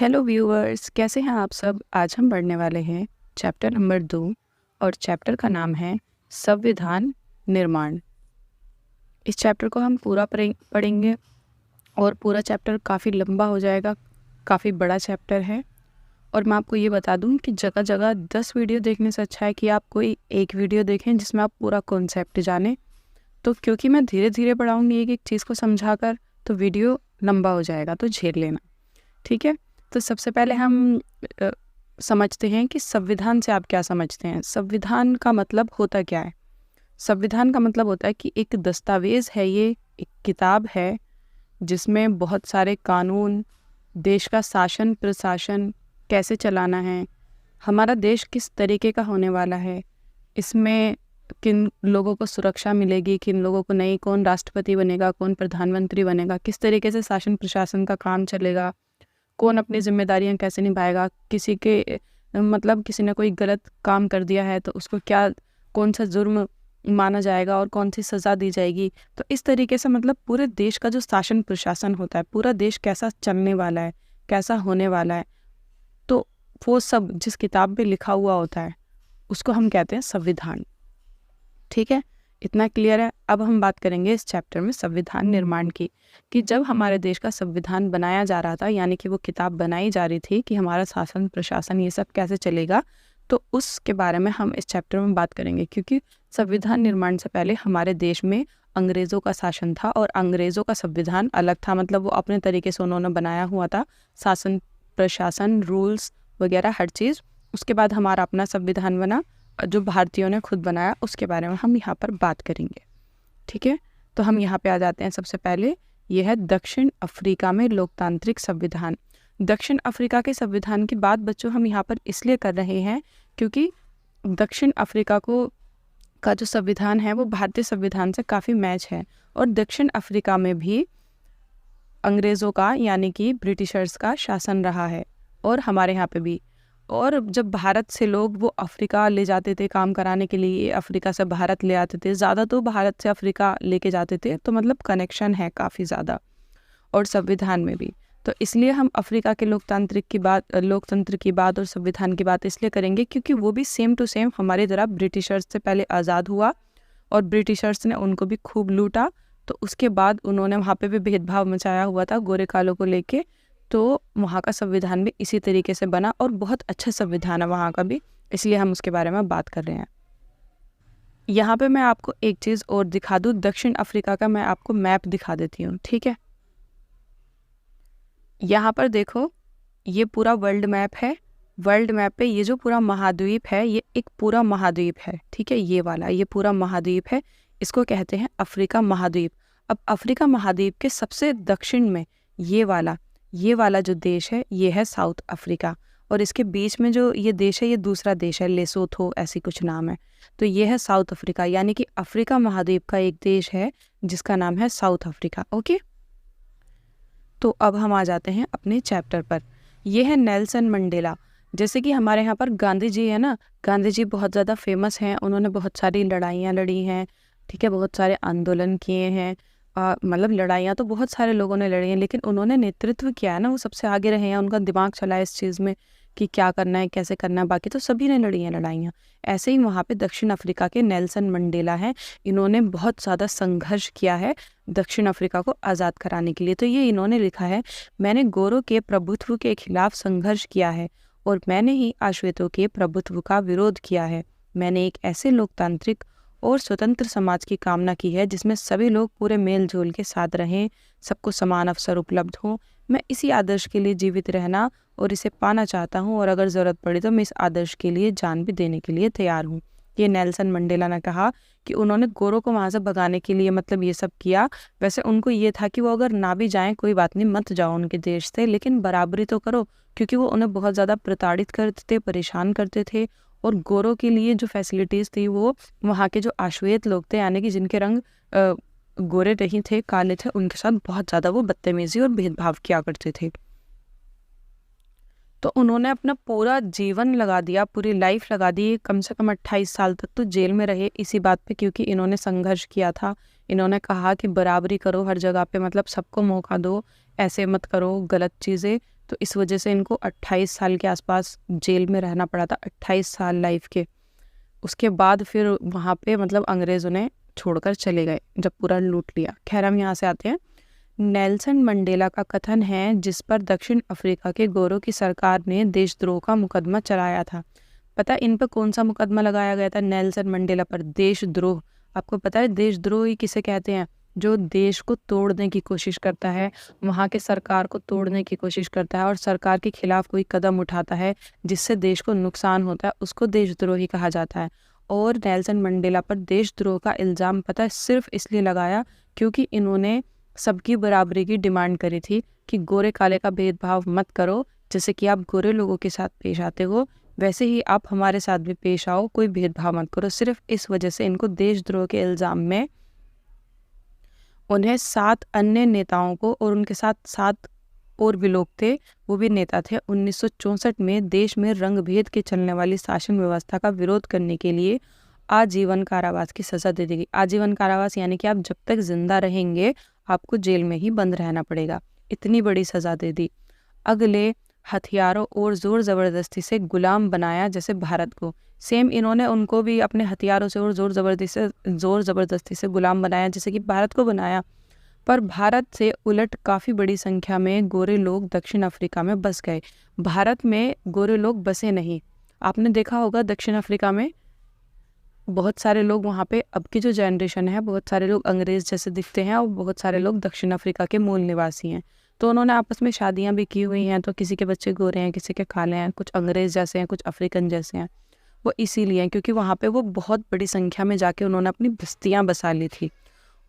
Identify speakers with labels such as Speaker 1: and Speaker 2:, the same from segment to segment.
Speaker 1: Hello viewers, कैसे हैं आप सब। आज हम पढ़ने वाले हैं चैप्टर नंबर 2 और चैप्टर का नाम है संविधान निर्माण। इस चैप्टर को हम पूरा पढ़ेंगे और पूरा चैप्टर काफ़ी लंबा हो जाएगा, काफ़ी बड़ा चैप्टर है। और मैं आपको ये बता दूं कि जगह जगह 10 वीडियो देखने से अच्छा है कि आप कोई एक वीडियो देखें जिसमें आप पूरा कॉन्सेप्ट जानें। तो क्योंकि मैं धीरे धीरे पढ़ाऊँगी एक एक चीज़ को समझाकर, तो वीडियो लंबा हो जाएगा, तो झेल लेना, ठीक है। तो सबसे पहले हम समझते हैं कि संविधान से आप क्या समझते हैं। संविधान का मतलब होता क्या है। संविधान का मतलब होता है कि एक दस्तावेज है, ये एक किताब है जिसमें बहुत सारे कानून, देश का शासन प्रशासन कैसे चलाना है, हमारा देश किस तरीके का होने वाला है, इसमें किन लोगों को सुरक्षा मिलेगी, किन लोगों को नहीं, कौन राष्ट्रपति बनेगा, कौन प्रधानमंत्री बनेगा, किस तरीके से शासन प्रशासन का काम चलेगा, कौन अपनी जिम्मेदारियां कैसे निभाएगा, किसी के मतलब किसी ने कोई गलत काम कर दिया है तो उसको क्या, कौन सा जुर्म माना जाएगा और कौन सी सज़ा दी जाएगी। तो इस तरीके से मतलब पूरे देश का जो शासन प्रशासन होता है, पूरा देश कैसा चलने वाला है, कैसा होने वाला है, तो वो सब जिस किताब में लिखा हुआ होता है उसको हम कहते हैं संविधान। ठीक है, इतना क्लियर है। अब हम बात करेंगे इस चैप्टर में संविधान निर्माण की, कि जब हमारे देश का संविधान बनाया जा रहा था, यानी कि वो किताब बनाई जा रही थी कि हमारा शासन प्रशासन ये सब कैसे चलेगा, तो उसके बारे में हम इस चैप्टर में बात करेंगे। क्योंकि संविधान निर्माण से पहले हमारे देश में अंग्रेज़ों का शासन था और अंग्रेज़ों का संविधान अलग था। मतलब वो अपने तरीके से उन्होंने बनाया हुआ था, शासन प्रशासन, रूल्स वगैरह हर चीज़। उसके बाद हमारा अपना संविधान बना जो भारतीयों ने खुद बनाया, उसके बारे में हम यहाँ पर बात करेंगे। ठीक है, तो हम यहाँ पे आ जाते हैं। सबसे पहले यह है दक्षिण अफ्रीका में लोकतांत्रिक संविधान। दक्षिण अफ्रीका के संविधान की बात बच्चों हम यहाँ पर इसलिए कर रहे हैं क्योंकि दक्षिण अफ्रीका का जो संविधान है वो भारतीय संविधान से काफ़ी मैच है। और दक्षिण अफ्रीका में भी अंग्रेज़ों का यानी कि ब्रिटिशर्स का शासन रहा है, और हमारे यहाँ पे भी। और जब भारत से लोग वो अफ्रीका ले जाते थे काम कराने के लिए, अफ्रीका से भारत ले आते थे, ज़्यादा तो भारत से अफ्रीका लेके जाते थे, तो मतलब कनेक्शन है काफ़ी ज़्यादा। और संविधान में भी, तो इसलिए हम अफ्रीका के लोकतंत्र की बात और संविधान की बात इसलिए करेंगे क्योंकि वो भी सेम टू सेम हमारी तरह ब्रिटिशर्स से पहले आज़ाद हुआ और ब्रिटिशर्स ने उनको भी खूब लूटा। तो उसके बाद उन्होंने वहाँ पे भी भेदभाव मचाया हुआ था गोरे कालों को लेके, तो वहाँ का संविधान भी इसी तरीके से बना और बहुत अच्छा संविधान है वहाँ का भी, इसलिए हम उसके बारे में बात कर रहे हैं। यहाँ पे मैं आपको एक चीज़ और दिखा दूँ, दक्षिण अफ्रीका का मैं आपको मैप दिखा देती हूँ। ठीक है, यहाँ पर देखो, ये पूरा वर्ल्ड मैप है। वर्ल्ड मैप पे ये जो पूरा महाद्वीप है, ये एक पूरा महाद्वीप है। ठीक है, ये वाला, ये पूरा महाद्वीप है, इसको कहते हैं अफ्रीका महाद्वीप। अब अफ्रीका महाद्वीप के सबसे दक्षिण में ये वाला जो देश है, ये है साउथ अफ्रीका। और इसके बीच में जो ये देश है, ये दूसरा देश है, लेसोथो ऐसी कुछ नाम है। तो ये है साउथ अफ्रीका, यानी कि अफ्रीका महाद्वीप का एक देश है जिसका नाम है साउथ अफ्रीका। ओके, तो अब हम आ जाते हैं अपने चैप्टर पर। यह है नेल्सन मंडेला। जैसे कि हमारे यहाँ पर गांधी जी है ना, गांधी जी बहुत ज़्यादा फेमस हैं, उन्होंने बहुत सारी लड़ाइयाँ लड़ी हैं। ठीक है, बहुत सारे आंदोलन किए हैं, मतलब लड़ाइयाँ तो बहुत सारे लोगों ने लड़ी हैं, लेकिन उन्होंने नेतृत्व किया है ना, वो सबसे आगे रहे हैं, उनका दिमाग चला है इस चीज़ में कि क्या करना है, कैसे करना है। बाकी तो सभी ने लड़ी हैं लड़ाइयाँ। ऐसे ही वहाँ पे दक्षिण अफ्रीका के नेल्सन मंडेला हैं, इन्होंने बहुत ज़्यादा संघर्ष किया है दक्षिण अफ्रीका को आज़ाद कराने के लिए। तो ये इन्होंने लिखा है, मैंने गोरों के प्रभुत्व के खिलाफ संघर्ष किया है और मैंने ही अश्वेतों के प्रभुत्व का विरोध किया है। मैंने एक ऐसे लोकतांत्रिक और स्वतंत्र समाज की कामना की है जिसमें सभी लोग पूरे मेल जोल के साथ रहें, सबको समान अवसर उपलब्ध हों। मैं इसी आदर्श के लिए जीवित रहना और इसे पाना चाहता हूँ, और अगर ज़रूरत पड़ी तो मैं इस आदर्श के लिए जान भी देने के लिए तैयार हूँ। ये नेल्सन मंडेला ने कहा कि उन्होंने गोरों को वहाँ से भगाने के लिए मतलब ये सब किया। वैसे उनको ये था कि वो अगर ना भी जाएं कोई बात नहीं, मत जाओ उनके देश से, लेकिन बराबरी तो करो, क्योंकि वो उन्हें बहुत ज़्यादा प्रताड़ित करते थे, परेशान करते थे। और गोरों के लिए जो फैसिलिटीज़ थी, वो वहाँ के जो आश्वेत लोग थे, यानी कि जिनके रंग गोरे नहीं थे, काले थे, उनके साथ बहुत ज़्यादा वो बदतमीजी और भेदभाव किया करते थे। तो उन्होंने अपना पूरा जीवन लगा दिया, पूरी लाइफ लगा दी, कम से कम 28 साल तक तो जेल में रहे इसी बात पे, क्योंकि इन्होंने संघर्ष किया था। इन्होंने कहा कि बराबरी करो हर जगह पे, मतलब सबको मौका दो, ऐसे मत करो गलत चीज़ें। तो इस वजह से इनको 28 साल के आसपास जेल में रहना पड़ा था, 28 साल लाइफ के। उसके बाद फिर वहाँ पे मतलब अंग्रेज उन्हें छोड़कर चले गए जब पूरा लूट लिया। खैर हम यहाँ से आते हैं। नेल्सन मंडेला का कथन है जिस पर दक्षिण अफ्रीका के गोरों की सरकार ने देशद्रोह का मुकदमा चलाया था। पता है इन पर कौन सा मुकदमा लगाया गया था? नेल्सन मंडेला पर देशद्रोह। आपको पता है देशद्रोह ही किसे कहते हैं? जो देश को तोड़ने की कोशिश करता है, वहाँ के सरकार को तोड़ने की कोशिश करता है और सरकार के खिलाफ कोई कदम उठाता है जिससे देश को नुकसान होता है, उसको देशद्रोही कहा जाता है। और नेल्सन मंडेला पर देशद्रोह का इल्ज़ाम पता है सिर्फ इसलिए लगाया क्योंकि इन्होंने सबकी बराबरी की डिमांड करी थी कि गोरे काले का भेदभाव मत करो, जैसे कि आप गोरे लोगों के साथ पेश आते हो वैसे ही आप हमारे साथ भी पेश आओ, कोई भेदभाव मत करो। सिर्फ इस वजह से इनको देशद्रोह के इल्ज़ाम में उन्हें 7 अन्य नेताओं को और उनके साथ 7 और भी लोग थे, वो भी नेता थे, 1964 में देश में रंग भेद के चलने वाली शासन व्यवस्था का विरोध करने के लिए आजीवन कारावास की सजा दे दी गई। आजीवन कारावास यानी कि आप जब तक जिंदा रहेंगे आपको जेल में ही बंद रहना पड़ेगा, इतनी बड़ी सजा दे दी। अगले हथियारों और जोर ज़बरदस्ती से गुलाम बनाया, जैसे भारत को सेम इन्होंने उनको भी अपने हथियारों से और जोर ज़बरदस्ती से गुलाम बनाया जैसे कि भारत को बनाया। पर भारत से उलट काफ़ी बड़ी संख्या में गोरे लोग दक्षिण अफ्रीका में बस गए। भारत में गोरे लोग बसे नहीं। आपने देखा होगा दक्षिण अफ्रीका में बहुत सारे लोग वहाँ पे, अब की जो जनरेशन है बहुत सारे लोग अंग्रेज़ जैसे दिखते हैं और बहुत सारे लोग दक्षिण अफ्रीका के मूल निवासी हैं। तो उन्होंने आपस में शादियाँ भी की हुई हैं, तो किसी के बच्चे गोरे हैं, किसी के काले हैं, कुछ अंग्रेज़ जैसे हैं, कुछ अफ्रीकन जैसे हैं। वो इसीलिए क्योंकि वहाँ पे वो बहुत बड़ी संख्या में जाके उन्होंने अपनी बस्तियाँ बसा ली थी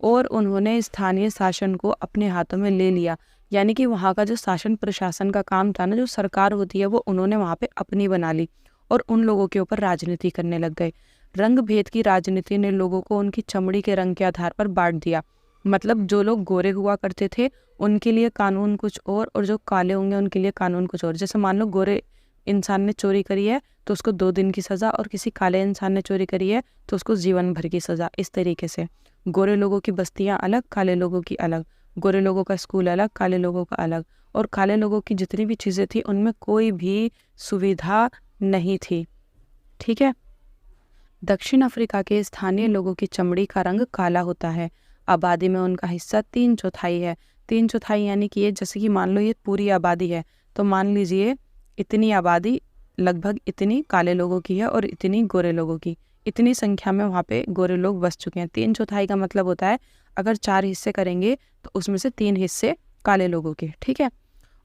Speaker 1: और उन्होंने स्थानीय शासन को अपने हाथों में ले लिया। यानी कि वहाँ का जो शासन प्रशासन का काम था ना, जो सरकार होती है, वो उन्होंने वहाँ पे अपनी बना ली और उन लोगों के ऊपर राजनीति करने लग गए। रंग भेद की राजनीति ने लोगों को उनकी चमड़ी के रंग के आधार पर बांट दिया। मतलब जो लोग गोरे हुआ करते थे उनके लिए कानून कुछ और जो काले होंगे उनके लिए कानून कुछ और। जैसे मान लो गोरे इंसान ने चोरी करी है तो उसको 2 दिन की सज़ा, और किसी काले इंसान ने चोरी करी है तो उसको जीवन भर की सज़ा। इस तरीके से गोरे लोगों की बस्तियाँ अलग, काले लोगों की अलग, गोरे लोगों का स्कूल अलग, काले लोगों का अलग, और काले लोगों की जितनी भी चीज़ें थी उनमें कोई भी सुविधा नहीं थी। ठीक है। दक्षिण अफ्रीका के स्थानीय लोगों की चमड़ी का रंग काला होता है। आबादी में उनका हिस्सा 3/4 है। 3/4 यानी कि ये जैसे कि मान लो ये पूरी आबादी है, तो मान लीजिए इतनी आबादी लगभग इतनी काले लोगों की है और इतनी गोरे लोगों की। इतनी संख्या में वहाँ पे गोरे लोग बस चुके हैं। 3/4 का मतलब होता है अगर 4 हिस्से करेंगे तो उसमें से 3 हिस्से काले लोगों के। ठीक है।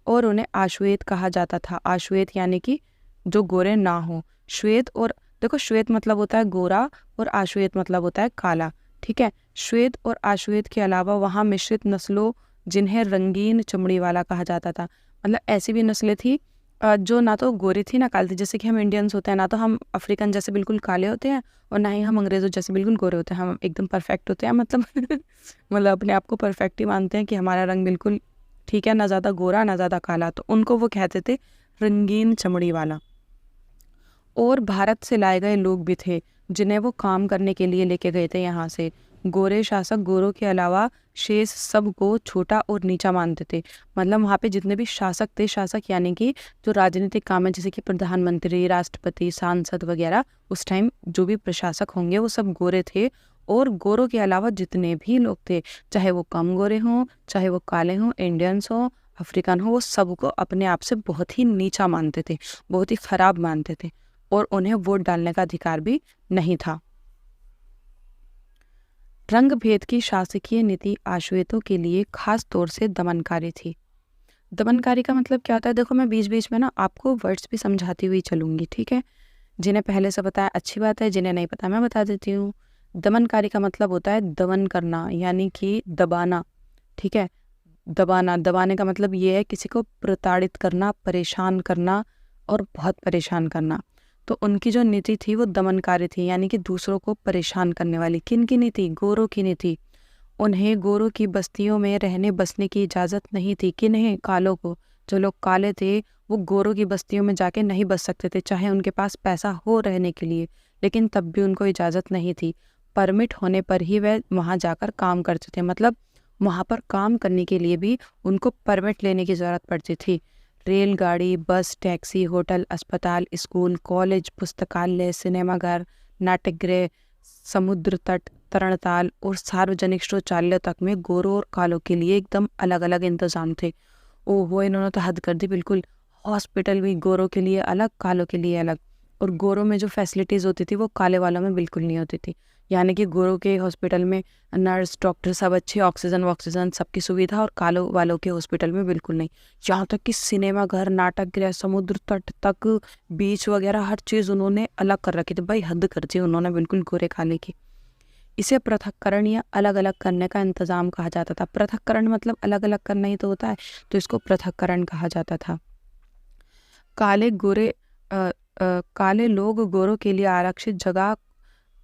Speaker 1: और उन्हें आश्वेत कहा जाता था। आश्वेत यानी कि जो गोरे ना हो। श्वेत, और देखो श्वेत मतलब होता है गोरा और आश्वेत मतलब होता है काला। ठीक है। श्वेत और आश्वेत के अलावा वहाँ मिश्रित नस्लों जिन्हें रंगीन चमड़ी वाला कहा जाता था। मतलब ऐसी भी नस्लें थी जो ना तो गोरी थी ना काली थी। जैसे कि हम इंडियंस होते हैं, ना तो हम अफ्रीकन जैसे बिल्कुल काले होते हैं और ना ही हम अंग्रेज़ों जैसे बिल्कुल गोरे होते हैं। हम एकदम परफेक्ट होते हैं, मतलब मतलब अपने आप को परफेक्ट ही मानते हैं कि हमारा रंग बिल्कुल ठीक है, ना ज़्यादा गोरा ना ज़्यादा काला। तो उनको वो कहते थे रंगीन चमड़ी वाला। और भारत से लाए गए लोग भी थे जिन्हें वो काम करने के लिए लेके गए थे यहाँ से। गोरे शासक गोरों के अलावा शेष सब को छोटा और नीचा मानते थे। मतलब वहाँ पे जितने भी शासक थे, शासक यानी कि जो राजनीतिक काम है जैसे कि प्रधानमंत्री, राष्ट्रपति, सांसद वगैरह, उस टाइम जो भी प्रशासक होंगे वो सब गोरे थे। और गोरों के अलावा जितने भी लोग थे, चाहे वो कम गोरे हों, चाहे वो काले हों, इंडियंस हों, अफ्रीकन हो, वो सबको अपने आप से बहुत ही नीचा मानते थे, बहुत ही खराब मानते थे और उन्हें वोट डालने का अधिकार भी नहीं था। रंग भेद की शासकीय नीति आश्वेतों के लिए खास तौर से दमनकारी थी। दमनकारी का मतलब क्या होता है? देखो मैं बीच बीच में ना आपको वर्ड्स भी समझाती हुई चलूंगी, ठीक है। जिन्हें पहले से पता है अच्छी बात है, जिन्हें नहीं पता मैं बता देती हूँ। दमनकारी का मतलब होता है दमन करना, यानी कि दबाना। ठीक है। दबाना, दबाने का मतलब ये है किसी को प्रताड़ित करना, परेशान करना और बहुत परेशान करना। तो उनकी जो नीति थी वो दमनकारी थी, यानी कि दूसरों को परेशान करने वाली। किन की नीति? गोरों की नीति। उन्हें गोरों की बस्तियों में रहने बसने की इजाज़त नहीं थी। किन्हें? कालों को। जो लोग काले थे वो गोरों की बस्तियों में जाके नहीं बस सकते थे, चाहे उनके पास पैसा हो रहने के लिए, लेकिन तब भी उनको इजाज़त नहीं थी। परमिट होने पर ही वह वहाँ जाकर काम करते थे। मतलब वहाँ पर काम करने के लिए भी उनको परमिट लेने की ज़रूरत पड़ती थी। रेलगाड़ी, बस, टैक्सी, होटल, अस्पताल, स्कूल, कॉलेज, पुस्तकालय, सिनेमाघर, नाट्यगृह, समुद्र तट, तरणताल और सार्वजनिक शौचालय तक में गोरों और कालों के लिए एकदम अलग अलग इंतजाम थे। ओहो, इन्होंने तो हद कर दी बिल्कुल। हॉस्पिटल भी गोरों के लिए अलग, कालों के लिए अलग। और गोरों में जो फैसिलिटीज़ होती थी वो काले वालों में बिल्कुल नहीं होती थी। यानी कि गोरों के हॉस्पिटल में नर्स, डॉक्टर सब अच्छे, ऑक्सीजन वॉक्सीजन सबकी सुविधा, और कालों वालों के हॉस्पिटल में बिल्कुल नहीं। यहाँ तक कि सिनेमा घर, नाटक गृह, समुद्र तट तक, बीच वगैरह हर चीज़ उन्होंने अलग कर रखी थी। भाई हद कर दी उन्होंने बिल्कुल गोरे काले की। इसे पृथक्करण या अलग अलग करने का इंतजाम कहा जाता था। पृथक्करण मतलब अलग अलग करना ही तो होता है, तो इसको पृथक्करण कहा जाता था। काले गोरे काले लोग गोरों के लिए आरक्षित जगह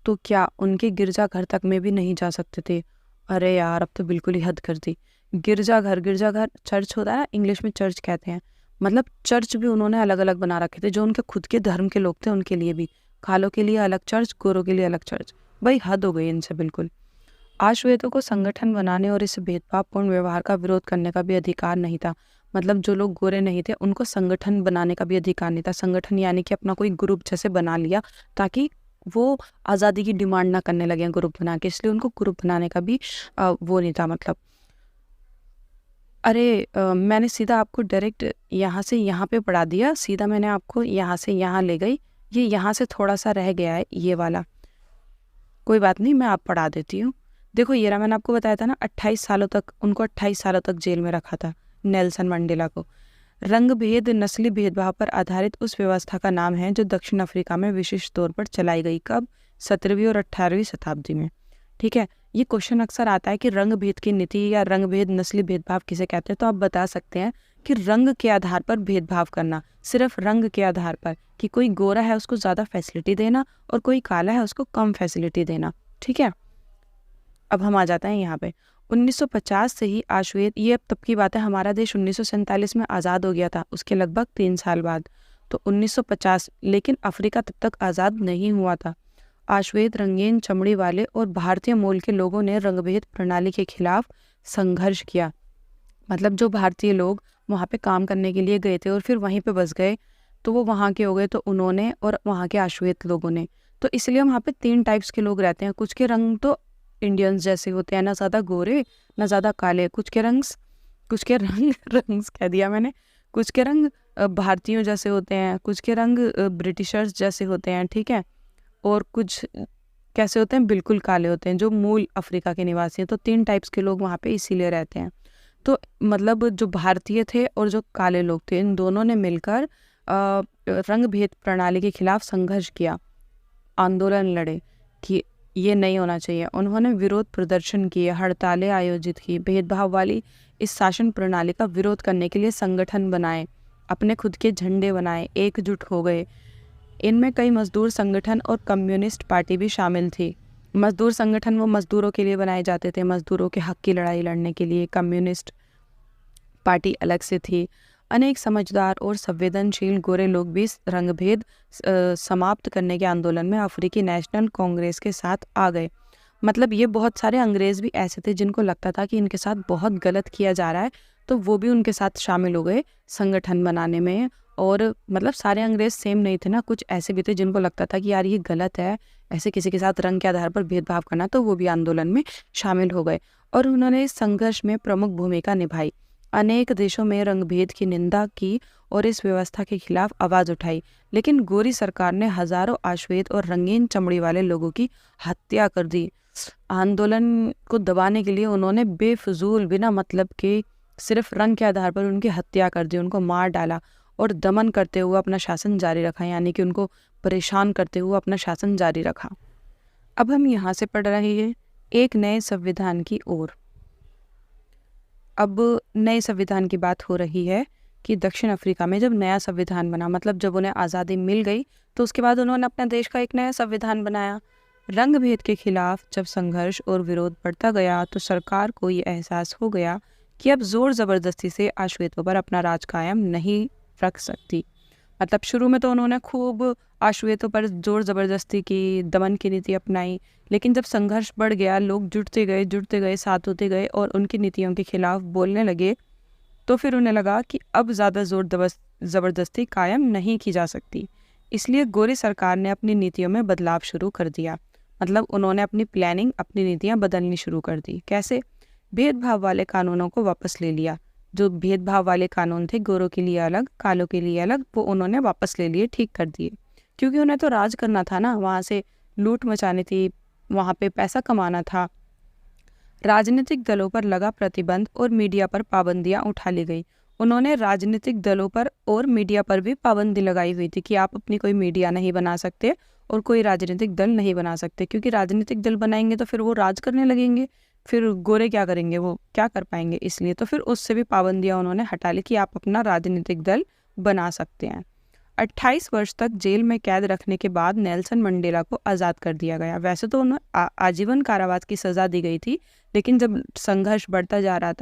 Speaker 1: तो क्या उनके गिरजाघर तक में भी नहीं जा सकते थे। अरे यार, अब तो बिल्कुल ही हद कर दी। गिरजाघर, गिरजाघर चर्च होता है ना, इंग्लिश में चर्च कहते हैं। मतलब चर्च भी उन्होंने अलग अलग बना रखे थे, जो उनके खुद के धर्म के लोग थे उनके लिए भी। कालों के लिए अलग चर्च, गोरों के लिए अलग चर्च। भाई हद हो गई इनसे बिल्कुल। आश्वेतों को संगठन बनाने और इस भेदभावपूर्ण व्यवहार का विरोध करने का भी अधिकार नहीं था। मतलब जो लोग गोरे नहीं थे उनको संगठन बनाने का भी अधिकार नहीं था। संगठन यानी कि अपना कोई ग्रुप जैसे बना लिया, ताकि वो आज़ादी की डिमांड ना करने लगे ग्रुप बना के, इसलिए उनको ग्रुप बनाने का भी वो नहीं था। मतलब अरे मैंने सीधा आपको डायरेक्ट यहाँ से यहाँ पे पढ़ा दिया, सीधा मैंने आपको यहाँ से यहाँ ले गई। ये यहाँ से थोड़ा सा रह गया है ये वाला, कोई बात नहीं, मैं आप पढ़ा देती हूँ। देखो ये रहा, मैंने आपको बताया था ना 28 सालों तक, उनको 28 सालों तक जेल में रखा था नेल्सन मंडेला को। रंग भेद, नस्ली भेदभाव पर आधारित उस व्यवस्था का नाम है जो दक्षिण अफ्रीका में विशिष्ट तौर पर चलाई गई। कब? 17वीं और 18वीं शताब्दी में। ठीक है, ये क्वेश्चन अक्सर आता है कि रंग भेद की नीति या रंग भेद, नस्ली भेदभाव किसे कहते हैं। तो आप बता सकते हैं कि रंग के आधार पर भेदभाव करना, सिर्फ रंग के आधार पर, कि कोई गोरा है उसको ज़्यादा फैसिलिटी देना और कोई काला है उसको कम फैसिलिटी देना। ठीक है, अब हम आ जाते हैं यहाँ पे 1950 से ही आश्वेत, ये अब तब की बात है, हमारा देश 1947 में आज़ाद हो गया था, उसके लगभग 3 साल बाद, तो 1950, लेकिन अफ्रीका तब तक आज़ाद नहीं हुआ था। आश्वेत, रंगीन चमड़ी वाले और भारतीय मूल के लोगों ने रंगभेद प्रणाली के खिलाफ संघर्ष किया। मतलब जो भारतीय लोग वहाँ पे काम करने के लिए गए थे और फिर वहीं पे बस गए, तो वो वहाँ के हो गए, तो उन्होंने और वहाँ के आश्वेत लोगों ने। तो इसलिए वहाँ पे 3 टाइप्स के लोग रहते हैं। कुछ के रंग तो इंडियंस जैसे होते हैं, ना ज़्यादा गोरे ना ज़्यादा काले। कुछ के रंग रंग्स कह दिया मैंने। कुछ के रंग भारतीयों जैसे होते हैं, कुछ के रंग ब्रिटिशर्स जैसे होते हैं। ठीक है, और कुछ कैसे होते हैं, बिल्कुल काले होते हैं, जो मूल अफ्रीका के निवासी हैं। तो 3 टाइप्स के लोग वहाँ पे इसीलिए रहते हैं। तो मतलब जो भारतीय थे और जो काले लोग थे, इन दोनों ने मिलकर रंग भेद प्रणाली के खिलाफ संघर्ष किया, आंदोलन लड़े कि ये नहीं होना चाहिए। उन्होंने विरोध प्रदर्शन किए, हड़तालें आयोजित की, भेदभाव वाली इस शासन प्रणाली का विरोध करने के लिए संगठन बनाए, अपने खुद के झंडे बनाए, एकजुट हो गए। इनमें कई मजदूर संगठन और कम्युनिस्ट पार्टी भी शामिल थी। मजदूर संगठन वो मजदूरों के लिए बनाए जाते थे, मजदूरों के हक की लड़ाई लड़ने के लिए। कम्युनिस्ट पार्टी अलग से थी। अनेक समझदार और संवेदनशील गोरे लोग भी रंगभेद समाप्त करने के आंदोलन में अफ्रीकी नेशनल कांग्रेस के साथ आ गए। मतलब ये बहुत सारे अंग्रेज भी ऐसे थे जिनको लगता था कि इनके साथ बहुत गलत किया जा रहा है, तो वो भी उनके साथ शामिल हो गए संगठन बनाने में। और मतलब सारे अंग्रेज सेम नहीं थे ना, कुछ ऐसे भी थे जिनको लगता था कि यार ये गलत है, ऐसे किसी के साथ रंग के आधार पर भेदभाव करना, तो वो भी आंदोलन में शामिल हो गए और उन्होंने इस संघर्ष में प्रमुख भूमिका निभाई। अनेक देशों में रंगभेद की निंदा की और इस व्यवस्था के खिलाफ आवाज उठाई, लेकिन गोरी सरकार ने हजारों आश्वेत और रंगीन चमड़ी वाले लोगों की हत्या कर दी। आंदोलन को दबाने के लिए उन्होंने बेफजूल, बिना मतलब के, सिर्फ रंग के आधार पर उनकी हत्या कर दी, उनको मार डाला और दमन करते हुए अपना शासन जारी रखा, यानी कि उनको परेशान करते हुए अपना शासन जारी रखा। अब हम यहाँ से पढ़ रहे हैं एक नए संविधान की ओर। अब नए संविधान की बात हो रही है कि दक्षिण अफ्रीका में जब नया संविधान बना, मतलब जब उन्हें आज़ादी मिल गई, तो उसके बाद उन्होंने अपने देश का एक नया संविधान बनाया। रंग भेद के खिलाफ जब संघर्ष और विरोध बढ़ता गया, तो सरकार को ये एहसास हो गया कि अब जोर ज़बरदस्ती से आश्वेतों पर अपना राज कायम नहीं रख सकती। मतलब शुरू में तो उन्होंने खूब आश्वेतों पर जोर ज़बरदस्ती की, दमन की नीति अपनाई, लेकिन जब संघर्ष बढ़ गया, लोग जुटते गए, साथ होते गए और उनकी नीतियों के खिलाफ बोलने लगे, तो फिर उन्हें लगा कि अब ज़्यादा ज़बरदस्ती कायम नहीं की जा सकती। इसलिए गोरी सरकार ने अपनी नीतियों में बदलाव शुरू कर दिया। मतलब उन्होंने अपनी प्लानिंग, अपनी नीतियाँ बदलनी शुरू कर दी। कैसे? भेदभाव वाले कानूनों को वापस ले लिया। जो भेदभाव वाले कानून थे, गोरों के लिए अलग, कालों के लिए अलग, वो उन्होंने वापस ले लिए, ठीक कर दिए। क्योंकि उन्हें तो राज करना था ना, वहाँ से लूट मचानी थी, वहाँ पे पैसा कमाना था। राजनीतिक दलों पर लगा प्रतिबंध और मीडिया पर पाबंदियां उठा ली गई। उन्होंने राजनीतिक दलों पर और मीडिया पर भी पाबंदी लगाई हुई थी कि आप अपनी कोई मीडिया नहीं बना सकते और कोई राजनीतिक दल नहीं बना सकते, क्योंकि राजनीतिक दल बनाएंगे तो फिर वो राज करने लगेंगे, फिर गोरे क्या करेंगे, वो क्या कर पाएंगे। इसलिए तो फिर उससे भी पाबंदियां उन्होंने हटा ली कि आप अपना राजनीतिक दल बना सकते हैं। 28 वर्ष तक जेल में कैद रखने के बाद नेल्सन मंडेला को आज़ाद कर दिया गया। वैसे तो उन्हें आजीवन कारावास की सज़ा दी गई थी, लेकिन जब संघर्ष बढ़ता जा रहा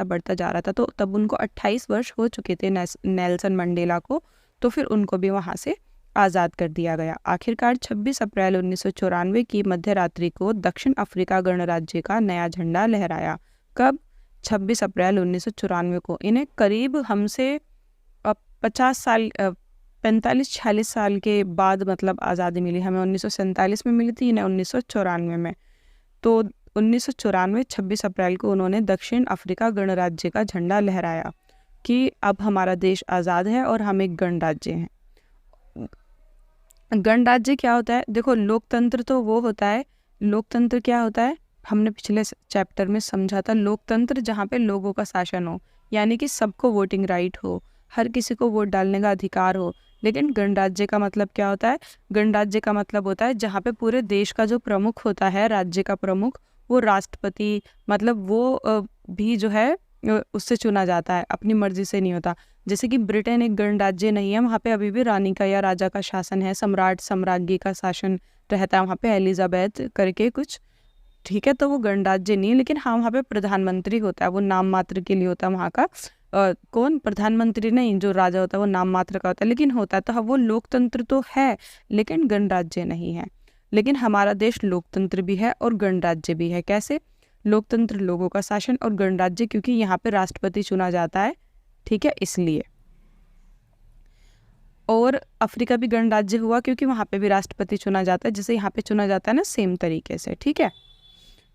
Speaker 1: था तो तब उनको 28 वर्ष हो चुके थे नेल्सन मंडेला को, तो फिर उनको भी वहाँ से आज़ाद कर दिया गया। आखिरकार 26 अप्रैल 1994 की मध्य रात्रि को दक्षिण अफ्रीका गणराज्य का नया झंडा लहराया। कब? 26 अप्रैल 1994 को। इन्हें करीब हमसे 45-46 साल के बाद मतलब आज़ादी मिली। हमें 1947 में मिली थी, इन्हें 1994 में। तो 1994 26 अप्रैल को उन्होंने दक्षिण अफ्रीका गणराज्य का झंडा लहराया कि अब हमारा देश आज़ाद है और हम एक गणराज्य हैं। गणराज्य क्या होता है? देखो, लोकतंत्र तो वो होता है, लोकतंत्र क्या होता है हमने पिछले चैप्टर में समझा था। लोकतंत्र जहाँ पे लोगों का शासन हो, यानी कि सबको वोटिंग राइट हो, हर किसी को वोट डालने का अधिकार हो। लेकिन गणराज्य का मतलब क्या होता है? गणराज्य का मतलब होता है जहाँ पे पूरे देश का जो प्रमुख होता है, राज्य का प्रमुख, वो राष्ट्रपति, मतलब वो भी जो है उससे चुना जाता है, अपनी मर्जी से नहीं होता। जैसे कि ब्रिटेन एक गणराज्य नहीं है, वहाँ पे अभी भी रानी का या राजा का शासन है, सम्राट सम्राज्ञी का शासन रहता है वहाँ पे, एलिजाबेथ करके कुछ, ठीक है। तो वो गणराज्य नहीं है, लेकिन हाँ वहाँ पे प्रधानमंत्री होता है, वो नाम मात्र के लिए होता है वहाँ का। कौन? प्रधानमंत्री नहीं, जो राजा होता है वो नाम मात्र का होता है, लेकिन होता है। तो हाँ, वो लोकतंत्र तो है लेकिन गणराज्य नहीं है। लेकिन हमारा देश लोकतंत्र भी है और गणराज्य भी है। कैसे? लोकतंत्र लोगों का शासन और गणराज्य क्योंकि यहाँ पे राष्ट्रपति चुना जाता है, ठीक है, इसलिए। और अफ्रीका भी गणराज्य हुआ क्योंकि वहाँ पे भी राष्ट्रपति चुना जाता है, जैसे यहाँ पे चुना जाता है ना, सेम तरीके से, ठीक है।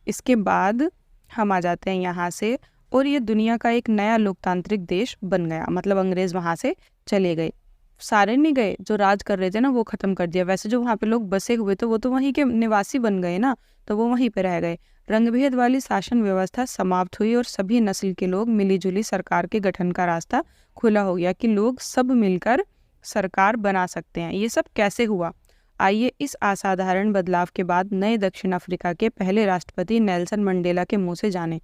Speaker 1: इसके बाद हम आ जाते हैं यहाँ से, और ये दुनिया का एक नया लोकतांत्रिक देश बन गया। मतलब अंग्रेज वहाँ से चले गए, सारे नहीं गए, जो राज कर रहे थे ना वो खत्म कर दिया। वैसे जो वहाँ पे लोग बसे हुए थे वो तो वहीं के निवासी बन गए ना, तो वो वहीं पे रह गए। रंगभेद वाली शासन व्यवस्था समाप्त हुई और सभी नस्ल के लोग मिलीजुली सरकार के गठन का रास्ता खुला हो गया कि लोग सब मिलकर सरकार बना सकते हैं। ये सब कैसे हुआ? आइए इस असाधारण बदलाव के बाद नए दक्षिण अफ्रीका के पहले राष्ट्रपति नेल्सन मंडेला के मुंह से जाने।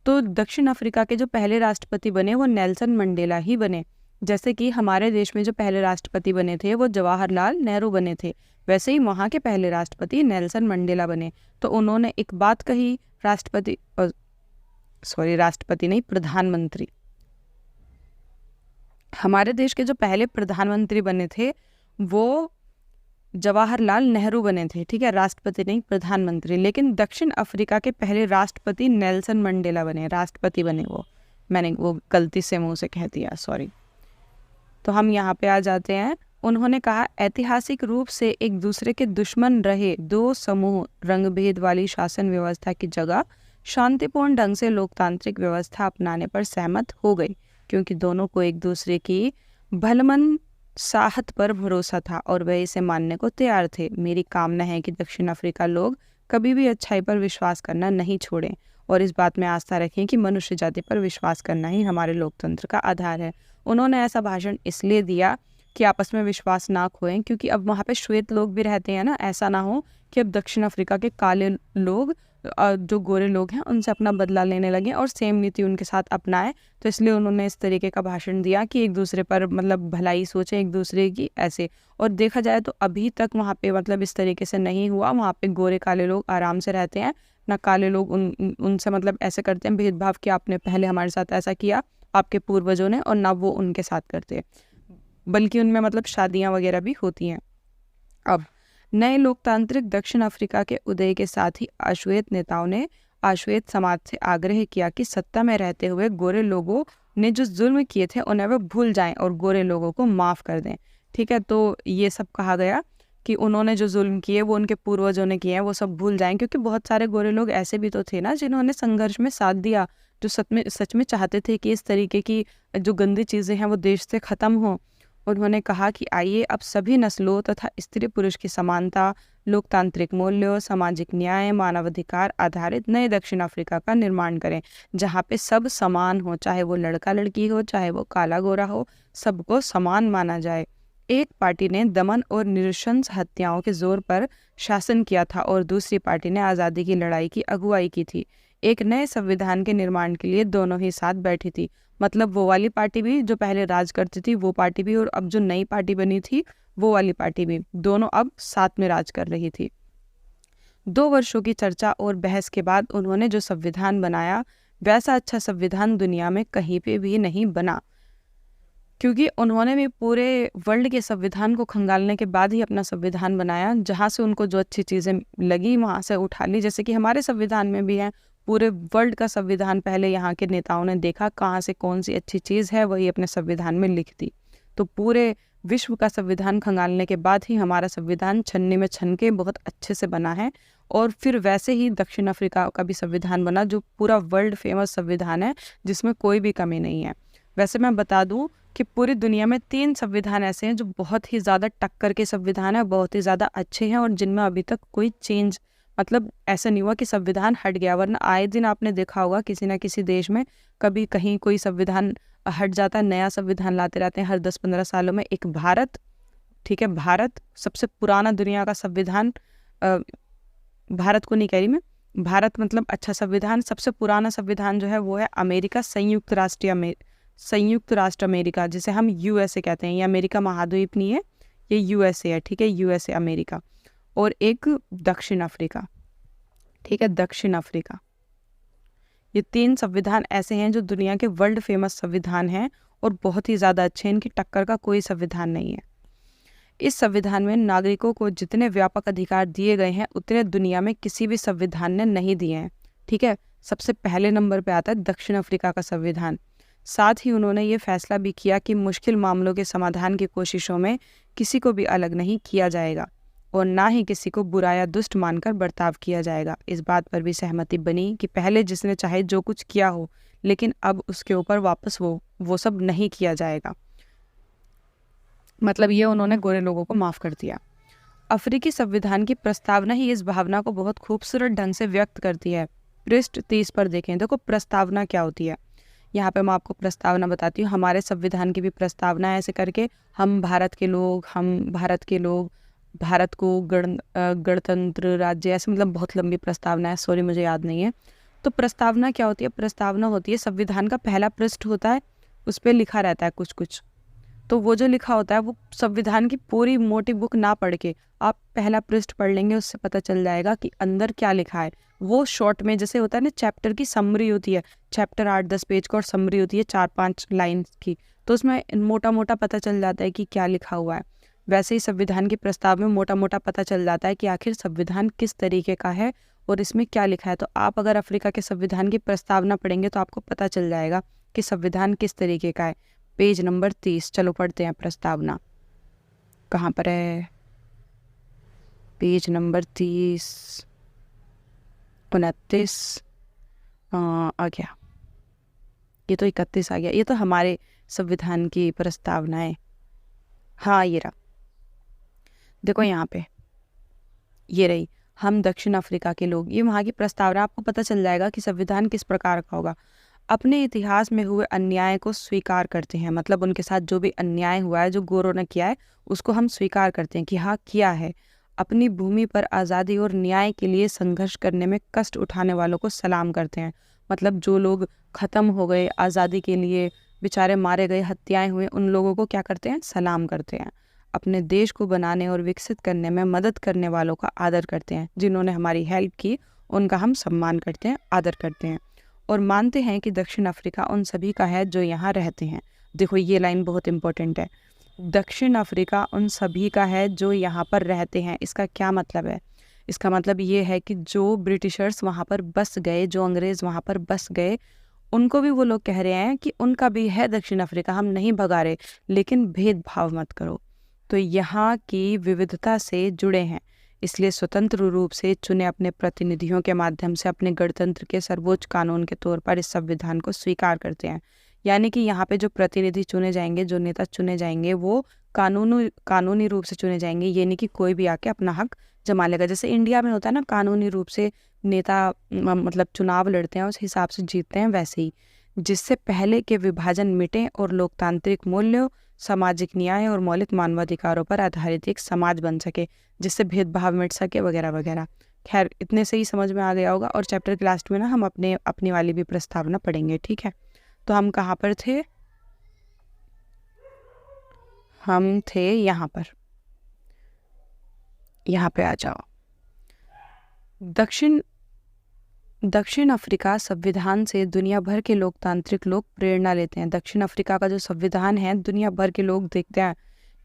Speaker 1: तो दक्षिण अफ्रीका के जो पहले राष्ट्रपति बने वो नेल्सन मंडेला ही बने। जैसे कि हमारे देश में जो पहले राष्ट्रपति बने थे वो जवाहरलाल नेहरू बने थे, वैसे ही वहाँ के पहले राष्ट्रपति नेल्सन मंडेला बने। तो उन्होंने एक बात कही, राष्ट्रपति नहीं, प्रधानमंत्री। हमारे देश के जो पहले प्रधानमंत्री बने थे वो जवाहरलाल नेहरू बने थे, ठीक है, राष्ट्रपति नहीं, प्रधानमंत्री। लेकिन दक्षिण अफ्रीका के पहले राष्ट्रपति नेल्सन मंडेला बने, राष्ट्रपति बने वो। मैंने वो गलती से मुंह से कह दिया, सॉरी। तो हम यहाँ पे आ जाते हैं। उन्होंने कहा, ऐतिहासिक रूप से एक दूसरे के दुश्मन रहे दो समूह रंगभेद वाली शासन व्यवस्था की जगह शांतिपूर्ण ढंग से लोकतांत्रिक व्यवस्था अपनाने पर सहमत हो गई, क्योंकि दोनों को एक दूसरे की भलमन साहत पर भरोसा था और वे इसे मानने को तैयार थे। मेरी कामना है कि दक्षिण अफ्रीका लोग कभी भी अच्छाई पर विश्वास करना नहीं छोड़ें और इस बात में आस्था रखें कि मनुष्य जाति पर विश्वास करना ही हमारे लोकतंत्र का आधार है। उन्होंने ऐसा भाषण इसलिए दिया कि आपस में विश्वास ना खोएं, क्योंकि अब वहाँ पे श्वेत लोग भी रहते हैं ना, ऐसा ना हो कि अब दक्षिण अफ्रीका के काले लोग जो गोरे लोग हैं उनसे अपना बदला लेने लगे और सेम नीति उनके साथ अपनाएं। तो इसलिए उन्होंने इस तरीके का भाषण दिया कि एक दूसरे पर मतलब भलाई सोचें एक दूसरे की, ऐसे। और देखा जाए तो अभी तक वहाँ पे मतलब इस तरीके से नहीं हुआ। वहाँ पे गोरे काले लोग आराम से रहते हैं ना, काले लोग उनसे मतलब ऐसे करते हैं भेदभाव कि आपने पहले हमारे साथ ऐसा किया आपके पूर्वजों ने, और ना वो उनके साथ करते, बल्कि उनमें मतलब शादियाँ वगैरह भी होती हैं। अब नए लोकतांत्रिक दक्षिण अफ्रीका के उदय के साथ ही अश्वेत नेताओं ने अश्वेत समाज से आग्रह किया कि सत्ता में रहते हुए गोरे लोगों ने जो जुल्म किए थे उन्हें वो भूल जाएं और गोरे लोगों को माफ़ कर दें। ठीक है, तो ये सब कहा गया कि उन्होंने जो जुल्म किए वो उनके पूर्वजों ने किए हैं वो सब भूल जाएं, क्योंकि बहुत सारे गोरे लोग ऐसे भी तो थे ना जिन्होंने संघर्ष में साथ दिया, जो सच में चाहते थे कि इस तरीके की जो गंदी चीज़ें हैं वो देश से ख़त्म हों। उन्होंने कहा कि आइए अब सभी नस्लों तथा स्त्री पुरुष की समानता, लोकतांत्रिक मूल्यों, सामाजिक न्याय, मानवाधिकार आधारित नए दक्षिण अफ्रीका का निर्माण करें, जहाँ पे सब समान हो, चाहे वो लड़का लड़की हो, चाहे वो काला गोरा हो, सबको समान माना जाए। एक पार्टी ने दमन और नृशंस हत्याओं के जोर पर शासन किया था और दूसरी पार्टी ने आज़ादी की लड़ाई की अगुवाई की थी। एक नए संविधान के निर्माण के लिए दोनों ही साथ बैठी थी। मतलब वो वाली पार्टी भी जो पहले राज करती थी वो पार्टी भी, और अब जो नई पार्टी बनी थी वो वाली पार्टी भी, दोनों अब साथ में राज कर रही थी। 2 वर्षों की चर्चा और बहस के बाद उन्होंने जो संविधान बनाया वैसा अच्छा संविधान दुनिया में कहीं पे भी नहीं बना, क्योंकि उन्होंने भी पूरे वर्ल्ड के संविधान को खंगालने के बाद ही अपना संविधान बनाया। जहाँ से उनको जो अच्छी चीज़ें लगी वहाँ से उठा ली, जैसे कि हमारे संविधान में भी है। पूरे वर्ल्ड का संविधान पहले यहाँ के नेताओं ने देखा कहाँ से कौन सी अच्छी चीज़ है, वही अपने संविधान में लिख दी। तो पूरे विश्व का संविधान खंगालने के बाद ही हमारा संविधान छन्नी में छन के बहुत अच्छे से बना है। और फिर वैसे ही दक्षिण अफ्रीका का भी संविधान बना, जो पूरा वर्ल्ड फेमस संविधान है, जिसमें कोई भी कमी नहीं है। वैसे मैं बता दूं कि पूरी दुनिया में 3 संविधान ऐसे हैं जो बहुत ही ज़्यादा टक्कर के संविधान है, बहुत ही ज़्यादा अच्छे हैं और जिनमें अभी तक कोई चेंज, मतलब ऐसा नहीं हुआ कि संविधान हट गया। वरना आए दिन आपने देखा होगा किसी ना किसी देश में कभी कहीं कोई संविधान हट जाता है, नया संविधान लाते रहते हैं हर 10-15 सालों में। एक भारत, ठीक है, भारत सबसे पुराना दुनिया का संविधान, भारत को नहीं कह रही मैं, भारत मतलब अच्छा संविधान, सबसे पुराना संविधान जो है वो है अमेरिका, संयुक्त राष्ट्र अमेरिका, जिसे हम यूएसए कहते हैं। ये अमेरिका महाद्वीप नहीं है, ये यूएसए है, ठीक है, यूएसए अमेरिका। और एक दक्षिण अफ्रीका, ठीक है, दक्षिण अफ्रीका। ये 3 संविधान ऐसे हैं जो दुनिया के वर्ल्ड फेमस संविधान हैं और बहुत ही ज़्यादा अच्छे हैं, इनकी टक्कर का कोई संविधान नहीं है। इस संविधान में नागरिकों को जितने व्यापक अधिकार दिए गए हैं उतने दुनिया में किसी भी संविधान ने नहीं दिए हैं, ठीक है। सबसे पहले नंबर पे आता है दक्षिण अफ्रीका का संविधान। साथ ही उन्होंने ये फैसला भी किया कि मुश्किल मामलों के समाधान की कोशिशों में किसी को भी अलग नहीं किया जाएगा और ना ही किसी को बुरा या दुष्ट मानकर बर्ताव किया जाएगा। इस बात पर भी सहमति बनी कि पहले जिसने चाहे जो कुछ किया हो, लेकिन अब उसके ऊपर वापस वो सब नहीं किया जाएगा। मतलब ये उन्होंने गोरे लोगों को माफ़ कर दिया। अफ्रीकी संविधान की प्रस्तावना ही इस भावना को बहुत खूबसूरत ढंग से व्यक्त करती है। पृष्ठ 30 पर देखें, देखो प्रस्तावना क्या होती है। यहाँ पे मैं आपको प्रस्तावना बताती हूँ। हमारे संविधान की भी प्रस्तावना है, ऐसे करके हम भारत के लोग, भारत को गणतंत्र राज्य, ऐसे मतलब बहुत लंबी प्रस्तावना है, सॉरी मुझे याद नहीं है। तो प्रस्तावना क्या होती है? प्रस्तावना होती है संविधान का पहला पृष्ठ होता है, उस पर लिखा रहता है कुछ कुछ। तो वो जो लिखा होता है वो संविधान की पूरी मोटी बुक ना पढ़ के आप पहला पृष्ठ पढ़ लेंगे, उससे पता चल जाएगा कि अंदर क्या लिखा है। वो शॉर्ट में, जैसे होता है ना चैप्टर की समरी होती है, चैप्टर 8-10 पेज का और समरी होती है 4-5 लाइन की, तो उसमें मोटा मोटा पता चल जाता है कि क्या लिखा हुआ है। वैसे ही संविधान के प्रस्ताव में मोटा मोटा पता चल जाता है कि आखिर संविधान किस तरीके का है और इसमें क्या लिखा है। तो आप अगर अफ्रीका के संविधान की प्रस्तावना पढ़ेंगे तो आपको पता चल जाएगा कि संविधान किस तरीके का है। पेज नंबर 30, चलो पढ़ते हैं प्रस्तावना। कहाँ पर है? पेज नंबर 30, 29 आ गया, ये तो 31 आ गया। ये तो हमारे संविधान की प्रस्तावना है। हाँ ये रहा, देखो यहाँ पे ये रही, हम दक्षिण अफ्रीका के लोग, ये वहाँ की प्रस्तावना। आपको पता चल जाएगा कि संविधान किस प्रकार का होगा। अपने इतिहास में हुए अन्याय को स्वीकार करते हैं, मतलब उनके साथ जो भी अन्याय हुआ है, जो गोरों ने किया है, उसको हम स्वीकार करते हैं कि हाँ किया है। अपनी भूमि पर आज़ादी और न्याय के लिए संघर्ष करने में कष्ट उठाने वालों को सलाम करते हैं। मतलब जो लोग ख़त्म हो गए आज़ादी के लिए, बेचारे मारे गए, हत्याएं हुए, उन लोगों को क्या करते हैं? सलाम करते हैं। अपने देश को बनाने और विकसित करने में मदद करने वालों का आदर करते हैं। जिन्होंने हमारी हेल्प की उनका हम सम्मान करते हैं, आदर करते हैं। और मानते हैं कि दक्षिण अफ्रीका उन सभी का है जो यहाँ रहते हैं। देखो ये लाइन बहुत इंपॉर्टेंट है, दक्षिण अफ्रीका उन सभी का है जो यहाँ पर रहते हैं। इसका क्या मतलब है? इसका मतलब ये है कि जो ब्रिटिशर्स वहाँ पर बस गए, जो अंग्रेज़ वहाँ पर बस गए, उनको भी वो लोग कह रहे हैं कि उनका भी है दक्षिण अफ्रीका, हम नहीं भगा रहे, लेकिन भेदभाव मत करो। तो यहाँ की विविधता से जुड़े हैं, इसलिए स्वतंत्र रूप से चुने अपने प्रतिनिधियों के माध्यम से अपने गणतंत्र के सर्वोच्च कानून के तौर पर इस संविधान को स्वीकार करते हैं। यानी कि यहाँ पे जो प्रतिनिधि चुने जाएंगे, जो नेता चुने जाएंगे, वो कानूनी रूप से चुने जाएंगे। ये नहीं कि कोई भी आके अपना हक जमा लेगा। जैसे इंडिया में होता है ना, कानूनी रूप से नेता मतलब चुनाव लड़ते हैं, उस हिसाब से जीतते हैं, वैसे ही जिससे पहले के विभाजन मिटे और लोकतांत्रिक मूल्यों, सामाजिक न्याय और मौलिक मानवाधिकारों पर आधारित एक समाज बन सके, जिससे भेदभाव मिट सके वगैरह वगैरह। खैर, इतने से ही समझ में आ गया होगा। और चैप्टर के लास्ट में ना हम अपनी वाली भी प्रस्तावना पढ़ेंगे, ठीक है। तो हम कहाँ पर थे? हम थे यहाँ पर, यहाँ पे आ जाओ। दक्षिण अफ्रीका संविधान से दुनिया भर के लोकतांत्रिक लोग प्रेरणा लेते हैं। दक्षिण अफ्रीका का जो संविधान है, दुनिया भर के लोग देखते हैं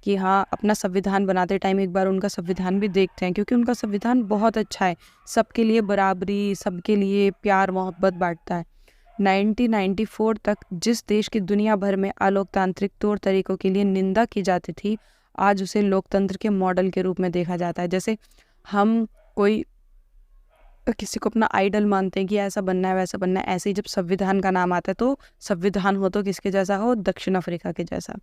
Speaker 1: कि हाँ, अपना संविधान बनाते टाइम एक बार उनका संविधान भी देखते हैं, क्योंकि उनका संविधान बहुत अच्छा है, सबके लिए बराबरी, सबके लिए प्यार मोहब्बत बांटता है। 1994 तक जिस देश की दुनिया भर में अलोकतांत्रिक तौर तरीकों के लिए निंदा की जाती थी, आज उसे लोकतंत्र के मॉडल के रूप में देखा जाता है। जैसे हम कोई किसी को अपना आइडल मानते हैं कि ऐसा बनना है, वैसा बनना है, ऐसे ही जब संविधान का नाम आता है तो संविधान हो तो किसके जैसा हो? दक्षिण अफ्रीका के जैसा।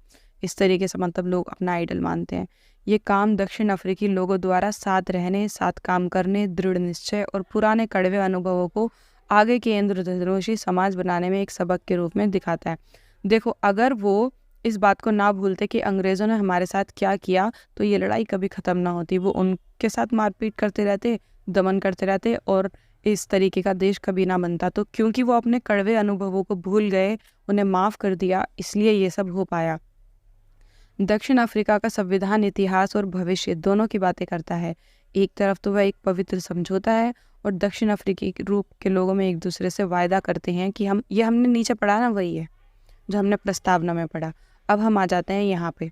Speaker 1: इस तरीके से मतलब लोग अपना आइडल मानते हैं। ये काम दक्षिण अफ्रीकी लोगों द्वारा साथ रहने, साथ काम करने, दृढ़ निश्चय और पुराने कड़वे अनुभवों को आगे के इंद्रधनुषी समाज बनाने में एक सबक के रूप में दिखाता है। देखो, अगर वो इस बात को ना भूलते कि अंग्रेज़ों ने हमारे साथ क्या किया, तो ये लड़ाई कभी ख़त्म ना होती। वो उनके साथ मारपीट करते रहते, दमन करते रहते, और इस तरीके का देश कभी ना बनता। तो क्योंकि वो अपने कड़वे अनुभवों को भूल गए, उन्हें माफ़ कर दिया, इसलिए ये सब हो पाया। दक्षिण अफ्रीका का संविधान इतिहास और भविष्य दोनों की बातें करता है। एक तरफ तो वह एक पवित्र समझौता है, और दक्षिण अफ्रीकी रूप के लोगों में एक दूसरे से वायदा करते हैं कि हमने नीचे पढ़ा ना, वही है जो हमने प्रस्तावना में पढ़ा। अब हम आ जाते हैं यहाँ पे,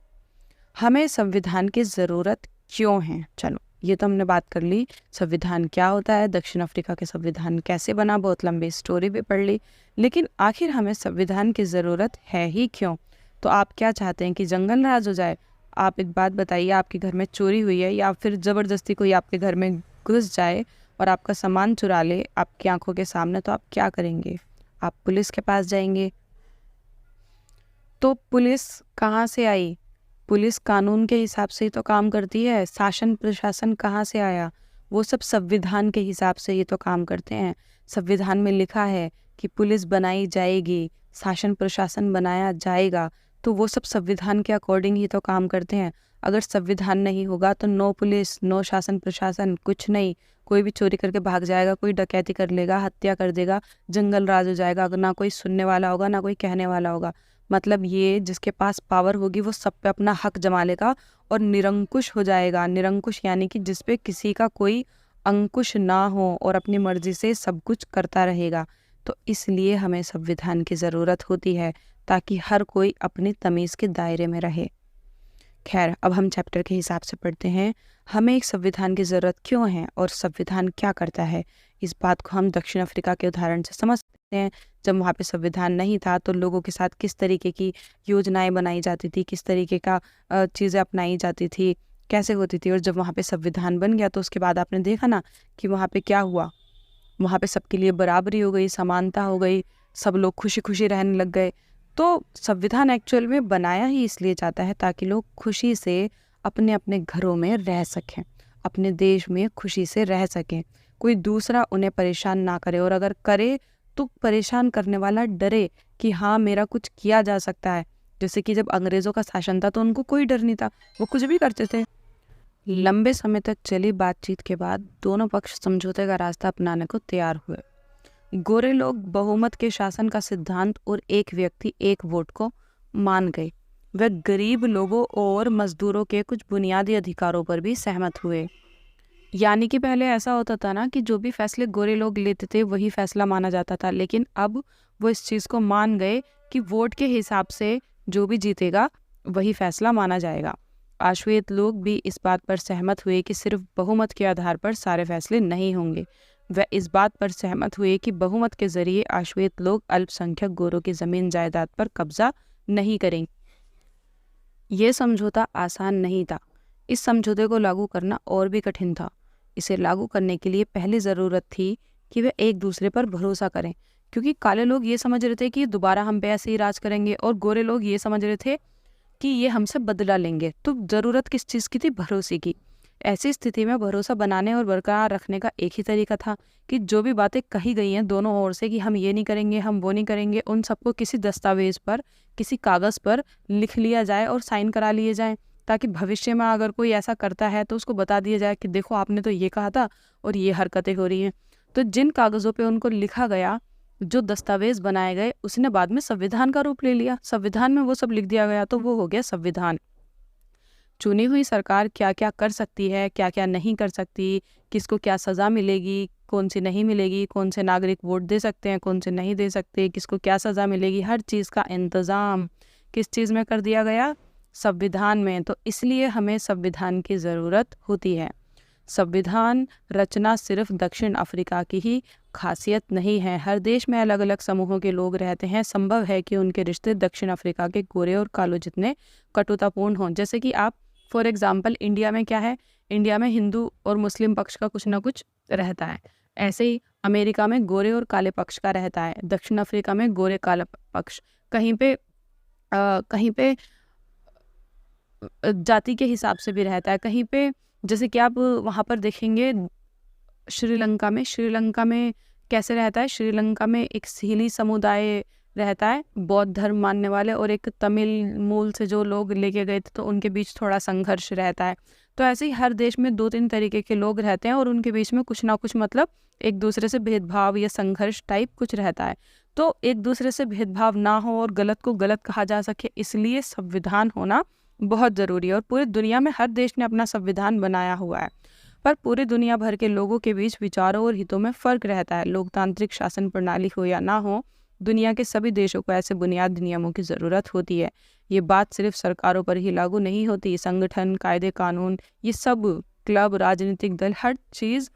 Speaker 1: हमें संविधान की ज़रूरत क्यों है। चलो, ये तो हमने बात कर ली, संविधान क्या होता है, दक्षिण अफ्रीका के संविधान कैसे बना, बहुत लंबी स्टोरी भी पढ़ ली। लेकिन आखिर हमें संविधान की ज़रूरत है ही क्यों? तो आप क्या चाहते हैं कि जंगल राज हो जाए? आप एक बात बताइए, आपके घर में चोरी हुई है, या फिर ज़बरदस्ती कोई आपके घर में घुस जाए और आपका सामान चुरा ले आपकी आंखों के सामने, तो आप क्या करेंगे? आप पुलिस के पास जाएंगे। तो पुलिस कहाँ से आई? पुलिस कानून के हिसाब से ही तो काम करती है। शासन प्रशासन कहाँ से आया? वो सब संविधान के हिसाब से ही तो काम करते हैं। संविधान में लिखा है कि पुलिस बनाई जाएगी, शासन प्रशासन बनाया जाएगा, तो वो सब संविधान के अकॉर्डिंग ही तो काम करते हैं। अगर संविधान नहीं होगा तो नो पुलिस, नो शासन प्रशासन, कुछ नहीं। कोई भी चोरी करके भाग जाएगा, कोई डकैती कर लेगा, हत्या कर देगा, जंगल राज हो जाएगा। अगर ना कोई सुनने वाला होगा, ना कोई कहने वाला होगा। मतलब ये जिसके पास पावर होगी वो सब पे अपना हक जमा लेगा और निरंकुश हो जाएगा। निरंकुश यानी कि जिस पे किसी का कोई अंकुश ना हो और अपनी मर्जी से सब कुछ करता रहेगा। तो इसलिए हमें संविधान की ज़रूरत होती है, ताकि हर कोई अपनी तमीज़ के दायरे में रहे। खैर, अब हम चैप्टर के हिसाब से पढ़ते हैं। हमें एक संविधान की ज़रूरत क्यों है और संविधान क्या करता है? इस बात को हम दक्षिण अफ्रीका के उदाहरण से समझ सकते हैं। जब वहाँ पे संविधान नहीं था तो लोगों के साथ किस तरीके की योजनाएं बनाई जाती थी, किस तरीके का चीज़ें अपनाई जाती थी, कैसे होती थी। और जब वहाँ पे संविधान बन गया तो उसके बाद आपने देखा ना कि वहाँ पे क्या हुआ। वहाँ पे सबके लिए बराबरी हो गई, समानता हो गई, सब लोग खुशी खुशी रहने लग गए। तो संविधान एक्चुअल में बनाया ही इसलिए जाता है ताकि लोग खुशी से अपने अपने घरों में रह सकें, अपने देश में खुशी से रह सकें, कोई दूसरा उन्हें परेशान ना करे। और अगर करे तो परेशान करने वाला डरे कि हाँ, मेरा कुछ किया जा सकता है। जैसे कि जब अंग्रेज़ों का शासन था तो उनको कोई डर नहीं था, वो कुछ भी करते थे। लंबे समय तक चली बातचीत के बाद दोनों पक्ष समझौते का रास्ता अपनाने को तैयार हुए। गोरे लोग बहुमत के शासन का सिद्धांत और एक व्यक्ति एक वोट को मान गए। वे गरीब लोगों और मजदूरों के कुछ बुनियादी अधिकारों पर भी सहमत हुए। यानी कि पहले ऐसा होता था ना कि जो भी फैसले गोरे लोग लेते थे वही फैसला माना जाता था, लेकिन अब वो इस चीज़ को मान गए कि वोट के हिसाब से जो भी जीतेगा वही फैसला माना जाएगा। अश्वेत लोग भी इस बात पर सहमत हुए कि सिर्फ बहुमत के आधार पर सारे फैसले नहीं होंगे। वह इस बात पर सहमत हुए कि बहुमत के जरिए आश्वेत लोग अल्पसंख्यक गोरों की जमीन जायदाद पर कब्जा नहीं करेंगे। यह समझौता आसान नहीं था। इस समझौते को लागू करना और भी कठिन था। इसे लागू करने के लिए पहली ज़रूरत थी कि वे एक दूसरे पर भरोसा करें, क्योंकि काले लोग ये समझ रहे थे कि दोबारा हम पे ऐसे ही राज करेंगे, और गोरे लोग ये समझ रहे थे कि ये हमसे बदला लेंगे। तो ज़रूरत किस चीज़ की थी? भरोसे की। ऐसी स्थिति में भरोसा बनाने और बरकरार रखने का एक ही तरीका था कि जो भी बातें कही गई हैं दोनों ओर से कि हम ये नहीं करेंगे, हम वो नहीं करेंगे, उन सबको किसी दस्तावेज पर, किसी कागज़ पर लिख लिया जाए और साइन करा लिए जाएं, ताकि भविष्य में अगर कोई ऐसा करता है तो उसको बता दिया जाए कि देखो आपने तो ये कहा था और ये हरकतें हो रही हैं। तो जिन कागज़ों पे उनको लिखा गया, जो दस्तावेज बनाए गए, उसने बाद में संविधान का रूप ले लिया। संविधान में वो सब लिख दिया गया, तो वो हो गया संविधान। चुनी हुई सरकार क्या क्या कर सकती है, क्या क्या नहीं कर सकती, किसको क्या सज़ा मिलेगी, कौन सी नहीं मिलेगी, कौन से नागरिक वोट दे सकते हैं, कौन से नहीं दे सकते, किसको क्या सज़ा मिलेगी, हर चीज़ का इंतज़ाम किस चीज़ में कर दिया गया? संविधान में। तो इसलिए हमें संविधान की ज़रूरत होती है। संविधान रचना सिर्फ दक्षिण अफ्रीका की ही खासियत नहीं है। हर देश में अलग अलग समूहों के लोग रहते हैं। संभव है कि उनके रिश्ते दक्षिण अफ्रीका के गोरे और कालो जितने कटुतापूर्ण हों। जैसे कि आप फॉर एग्जाम्पल इंडिया में क्या है, इंडिया में हिंदू और मुस्लिम पक्ष का कुछ ना कुछ रहता है। ऐसे ही अमेरिका में गोरे और काले पक्ष का रहता है, दक्षिण अफ्रीका में गोरे काला पक्ष, कहीं पे जाति के हिसाब से भी रहता है, कहीं पे जैसे कि आप वहाँ पर देखेंगे श्रीलंका में कैसे रहता है। श्रीलंका में एक सीली समुदाय रहता है, बौद्ध धर्म मानने वाले, और एक तमिल मूल से जो लोग लेके गए थे, तो उनके बीच थोड़ा संघर्ष रहता है। तो ऐसे ही हर देश में 2-3 तरीके के लोग रहते हैं और उनके बीच में कुछ ना कुछ मतलब एक दूसरे से भेदभाव या संघर्ष टाइप कुछ रहता है। तो एक दूसरे से भेदभाव ना हो और गलत को गलत कहा जा सके, इसलिए संविधान होना बहुत ज़रूरी है। और पूरी दुनिया में हर देश ने अपना संविधान बनाया हुआ है, पर पूरी दुनिया भर के लोगों के बीच विचारों और हितों में फ़र्क रहता है। लोकतांत्रिक शासन प्रणाली हो या ना हो, दुनिया के सभी देशों को ऐसे बुनियादी नियमों की ज़रूरत होती है। ये बात सिर्फ सरकारों पर ही लागू नहीं होती। संगठन, कायदे कानून, ये सब, क्लब, राजनीतिक दल, हर चीज़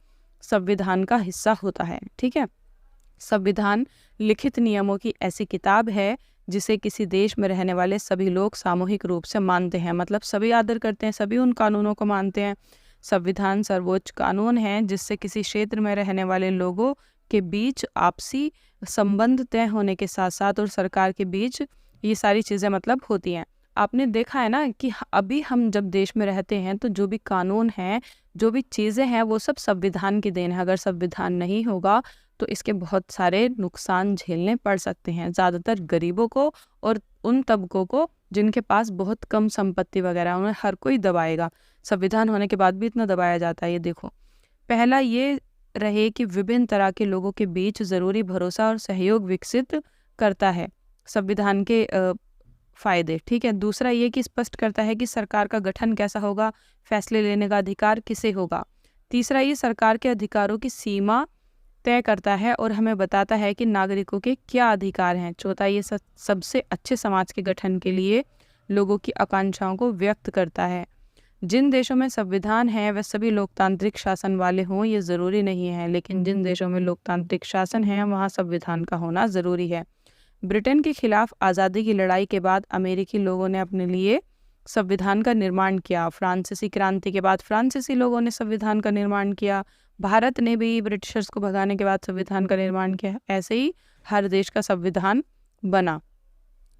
Speaker 1: संविधान का हिस्सा होता है। ठीक है। संविधान लिखित नियमों की ऐसी किताब है जिसे किसी देश में रहने वाले सभी लोग सामूहिक रूप से मानते हैं, मतलब सभी आदर करते हैं, सभी उन कानूनों को मानते हैं। संविधान सर्वोच्च कानून है जिससे किसी क्षेत्र में रहने वाले लोगों के बीच आपसी संबंध तय होने के साथ साथ और सरकार के बीच ये सारी चीज़ें मतलब होती हैं। आपने देखा है ना कि अभी हम जब देश में रहते हैं तो जो भी कानून हैं, जो भी चीज़ें हैं, वो सब संविधान की देन है। अगर संविधान नहीं होगा तो इसके बहुत सारे नुकसान झेलने पड़ सकते हैं, ज़्यादातर गरीबों को और उन तबकों को जिनके पास बहुत कम संपत्ति वगैरह, उन्हें हर कोई दबाएगा। संविधान होने के बाद भी इतना दबाया जाता है। ये देखो, पहला ये रहे कि विभिन्न तरह के लोगों के बीच ज़रूरी भरोसा और सहयोग विकसित करता है संविधान के फ़ायदे। ठीक है। दूसरा ये कि स्पष्ट करता है कि सरकार का गठन कैसा होगा, फैसले लेने का अधिकार किसे होगा। तीसरा ये सरकार के अधिकारों की सीमा तय करता है और हमें बताता है कि नागरिकों के क्या अधिकार हैं। चौथा ये सबसे अच्छे समाज के गठन के लिए लोगों की आकांक्षाओं को व्यक्त करता है। जिन देशों में संविधान है वह सभी लोकतांत्रिक शासन वाले हों ये ज़रूरी नहीं है, लेकिन जिन देशों में लोकतांत्रिक शासन है वहाँ संविधान का होना ज़रूरी है। ब्रिटेन के खिलाफ आज़ादी की लड़ाई के बाद अमेरिकी लोगों ने अपने लिए संविधान का निर्माण किया। फ्रांसीसी क्रांति के बाद फ्रांसीसी लोगों ने संविधान का निर्माण किया। भारत ने भी ब्रिटिशर्स को भगाने के बाद संविधान का निर्माण किया। ऐसे ही हर देश का संविधान बना।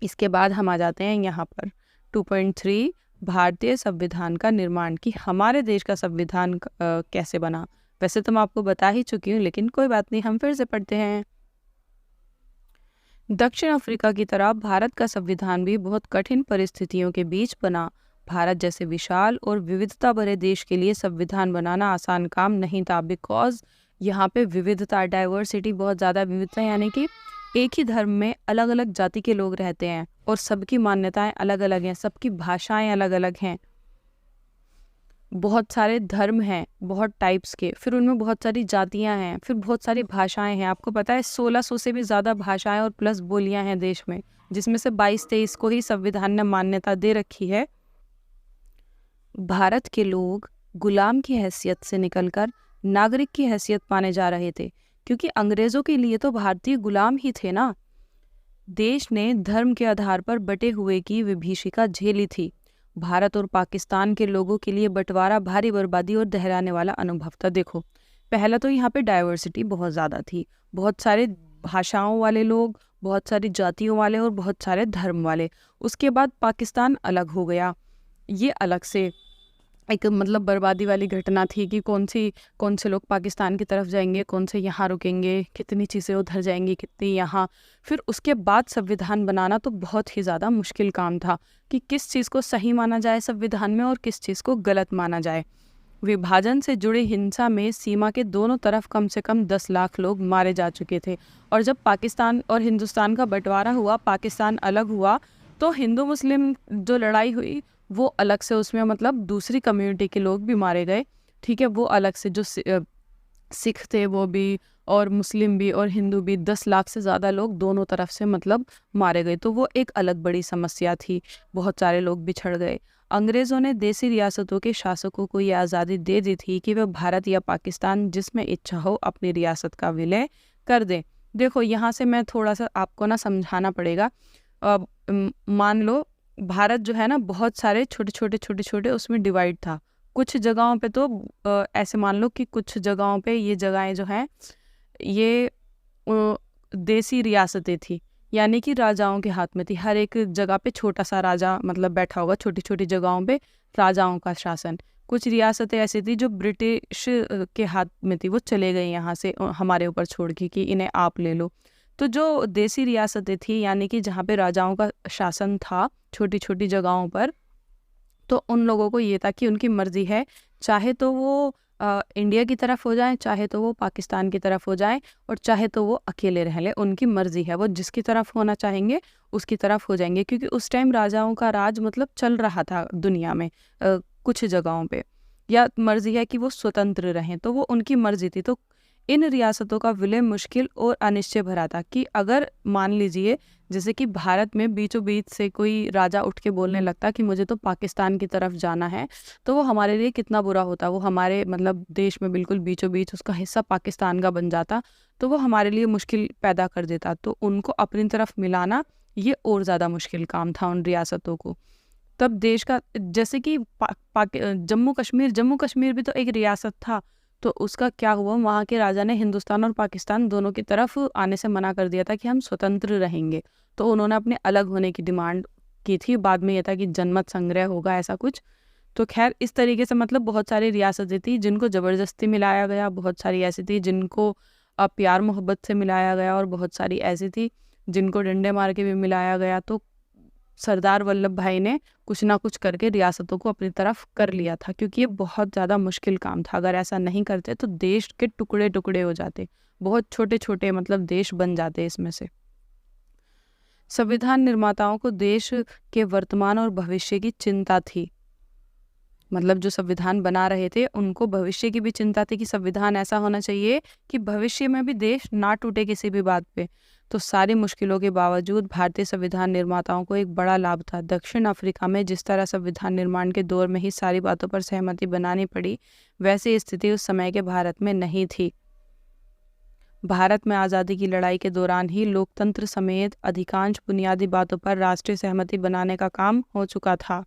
Speaker 1: इसके बाद हम आ जाते हैं यहाँ पर 2.3 भारतीय संविधान का निर्माण, कि हमारे देश का संविधान कैसे बना। वैसे तो मैं आपको बता ही चुकी हूँ, लेकिन कोई बात नहीं, हम फिर से पढ़ते हैं। दक्षिण अफ्रीका की तरह भारत का संविधान भी बहुत कठिन परिस्थितियों के बीच बना। भारत जैसे विशाल और विविधता भरे देश के लिए संविधान बनाना आसान काम नहीं था, बिकॉज यहाँ पे विविधता, डाइवर्सिटी, बहुत ज़्यादा विविधता, यानी कि एक ही धर्म में अलग अलग जाति के लोग रहते हैं और सबकी मान्यताएं अलग अलग हैं, सबकी भाषाएं अलग अलग हैं, बहुत सारे धर्म हैं, बहुत टाइप्स के, फिर उनमें बहुत सारी जातियां हैं, फिर बहुत सारी भाषाएं हैं। आपको पता है 1600 से भी ज़्यादा भाषाएं और प्लस बोलियां हैं देश में, जिसमें से 22-23 को ही संविधान ने मान्यता दे रखी है। भारत के लोग गुलाम की हैसियत से निकलकर नागरिक की हैसियत पाने जा रहे थे, क्योंकि अंग्रेजों के लिए तो भारतीय गुलाम ही थे ना। देश ने धर्म के आधार पर बटे हुए की विभीषिका झेली थी। भारत और पाकिस्तान के लोगों के लिए बंटवारा भारी बर्बादी और दहराने वाला अनुभव था। देखो, पहला तो यहाँ पे डाइवर्सिटी बहुत ज़्यादा थी, बहुत सारे भाषाओं वाले लोग, बहुत सारी जातियों वाले और बहुत सारे धर्म वाले। उसके बाद पाकिस्तान अलग हो गया, ये अलग से एक मतलब बर्बादी वाली घटना थी कि कौन से लोग पाकिस्तान की तरफ जाएंगे, कौन से यहाँ रुकेंगे, कितनी चीज़ें उधर जाएंगी, कितनी यहाँ। फिर उसके बाद संविधान बनाना तो बहुत ही ज़्यादा मुश्किल काम था कि किस चीज़ को सही माना जाए संविधान में और किस चीज़ को गलत माना जाए। विभाजन से जुड़ी हिंसा में सीमा के दोनों तरफ कम से कम 10 लाख लोग मारे जा चुके थे। और जब पाकिस्तान और हिंदुस्तान का बंटवारा हुआ, पाकिस्तान अलग हुआ, तो हिंदू मुस्लिम जो लड़ाई हुई वो अलग से, उसमें मतलब दूसरी कम्युनिटी के लोग भी मारे गए। ठीक है, वो अलग से जो सिख थे वो भी, और मुस्लिम भी और हिंदू भी, 10 लाख से ज़्यादा लोग दोनों तरफ से मतलब मारे गए। तो वो एक अलग बड़ी समस्या थी, बहुत सारे लोग बिछड़ गए। अंग्रेज़ों ने देसी रियासतों के शासकों को ये आज़ादी दे दी थी कि वे भारत या पाकिस्तान जिसमें इच्छा हो अपनी रियासत का विलय कर दें। देखो, यहाँ से मैं थोड़ा सा आपको ना समझाना पड़ेगा। मान लो भारत जो है ना, बहुत सारे छोटे छोटे उसमें डिवाइड था। कुछ जगहों पे तो ऐसे मान लो कि कुछ जगहों पे ये जगहें जो हैं ये देसी रियासतें थी, यानी कि राजाओं के हाथ में थी। हर एक जगह पे छोटा सा राजा मतलब बैठा होगा, छोटी छोटी जगहों पे राजाओं का शासन। कुछ रियासतें ऐसी थी जो ब्रिटिश के हाथ में थी, वो चले गए यहाँ से हमारे ऊपर छोड़ के कि इन्हें आप ले लो। तो जो देसी रियासतें थी, यानी कि जहाँ पे राजाओं का शासन था छोटी छोटी जगहों पर, तो उन लोगों को ये था कि उनकी मर्जी है, चाहे तो वो इंडिया की तरफ हो जाए, चाहे तो वो पाकिस्तान की तरफ हो जाए, और चाहे तो वो अकेले रह ले। उनकी मर्जी है, वो जिसकी तरफ होना चाहेंगे उसकी तरफ हो जाएंगे, क्योंकि उस टाइम राजाओं का राज मतलब चल रहा था दुनिया में कुछ जगहों पे, या मर्जी है कि वो स्वतंत्र रहें, तो वो उनकी मर्जी थी। तो इन रियासतों का विलय मुश्किल और अनिश्चय भरा था कि अगर मान लीजिए जैसे कि भारत में बीचों बीच से कोई राजा उठ के बोलने लगता कि मुझे तो पाकिस्तान की तरफ जाना है, तो वो हमारे लिए कितना बुरा होता। वो हमारे मतलब देश में बिल्कुल बीचों बीच उसका हिस्सा पाकिस्तान का बन जाता, तो वो हमारे लिए मुश्किल पैदा कर देता। तो उनको अपनी तरफ मिलाना ये और ज़्यादा मुश्किल काम था उन रियासतों को। तब देश का जैसे कि जम्मू कश्मीर भी तो एक रियासत था, तो उसका क्या हुआ, वहाँ के राजा ने हिंदुस्तान और पाकिस्तान दोनों की तरफ आने से मना कर दिया था कि हम स्वतंत्र रहेंगे। तो उन्होंने अपने अलग होने की डिमांड की थी। बाद में यह था कि जनमत संग्रह होगा, ऐसा कुछ। तो खैर, इस तरीके से मतलब बहुत सारी रियासतें थी जिनको ज़बरदस्ती मिलाया गया, बहुत सारी ऐसी थी जिनको प्यार मोहब्बत से मिलाया गया, और बहुत सारी ऐसी थी जिनको डंडे मार के भी मिलाया गया। तो सरदार वल्लभ भाई ने कुछ ना कुछ करके रियासतों को अपनी तरफ कर लिया था, क्योंकि ये बहुत ज़्यादा मुश्किल काम था। अगर ऐसा नहीं करते तो देश के टुकड़े टुकड़े हो जाते, बहुत छोटे छोटे मतलब देश बन जाते इसमें से। संविधान निर्माताओं को देश के वर्तमान और भविष्य की चिंता थी। मतलब जो संविधान बना रहे थे उनको भविष्य की भी चिंता थी कि संविधान ऐसा होना चाहिए कि भविष्य में भी देश ना टूटे किसी भी बात पे। तो सारी मुश्किलों के बावजूद भारतीय संविधान निर्माताओं को एक बड़ा लाभ था। दक्षिण अफ्रीका में जिस तरह संविधान निर्माण के दौर में ही सारी बातों पर सहमति बनानी पड़ी, वैसी स्थिति उस समय के भारत में नहीं थी। भारत में आज़ादी की लड़ाई के दौरान ही लोकतंत्र समेत अधिकांश बुनियादी बातों पर राष्ट्रीय सहमति बनाने का काम हो चुका था।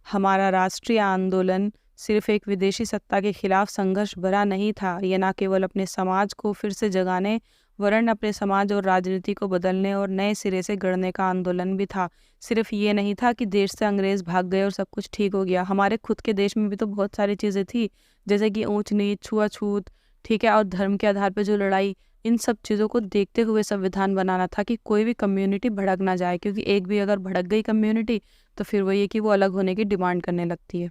Speaker 1: हमारा राष्ट्रीय आंदोलन सिर्फ एक विदेशी सत्ता के खिलाफ संघर्ष भरा नहीं था। ये न केवल अपने समाज को फिर से जगाने, वरन अपने समाज और राजनीति को बदलने और नए सिरे से गढ़ने का आंदोलन भी था। सिर्फ ये नहीं था कि देश से अंग्रेज भाग गए और सब कुछ ठीक हो गया। हमारे खुद के देश में भी तो बहुत सारी चीज़ें थी, जैसे कि ऊंच नीच, छुआछूत, ठीक है, और धर्म के आधार पर जो लड़ाई, इन सब चीज़ों को देखते हुए संविधान बनाना था कि कोई भी कम्युनिटी भड़क ना जाए, क्योंकि एक भी अगर भड़क गई कम्युनिटी तो फिर वही है कि वो अलग होने की डिमांड करने लगती है।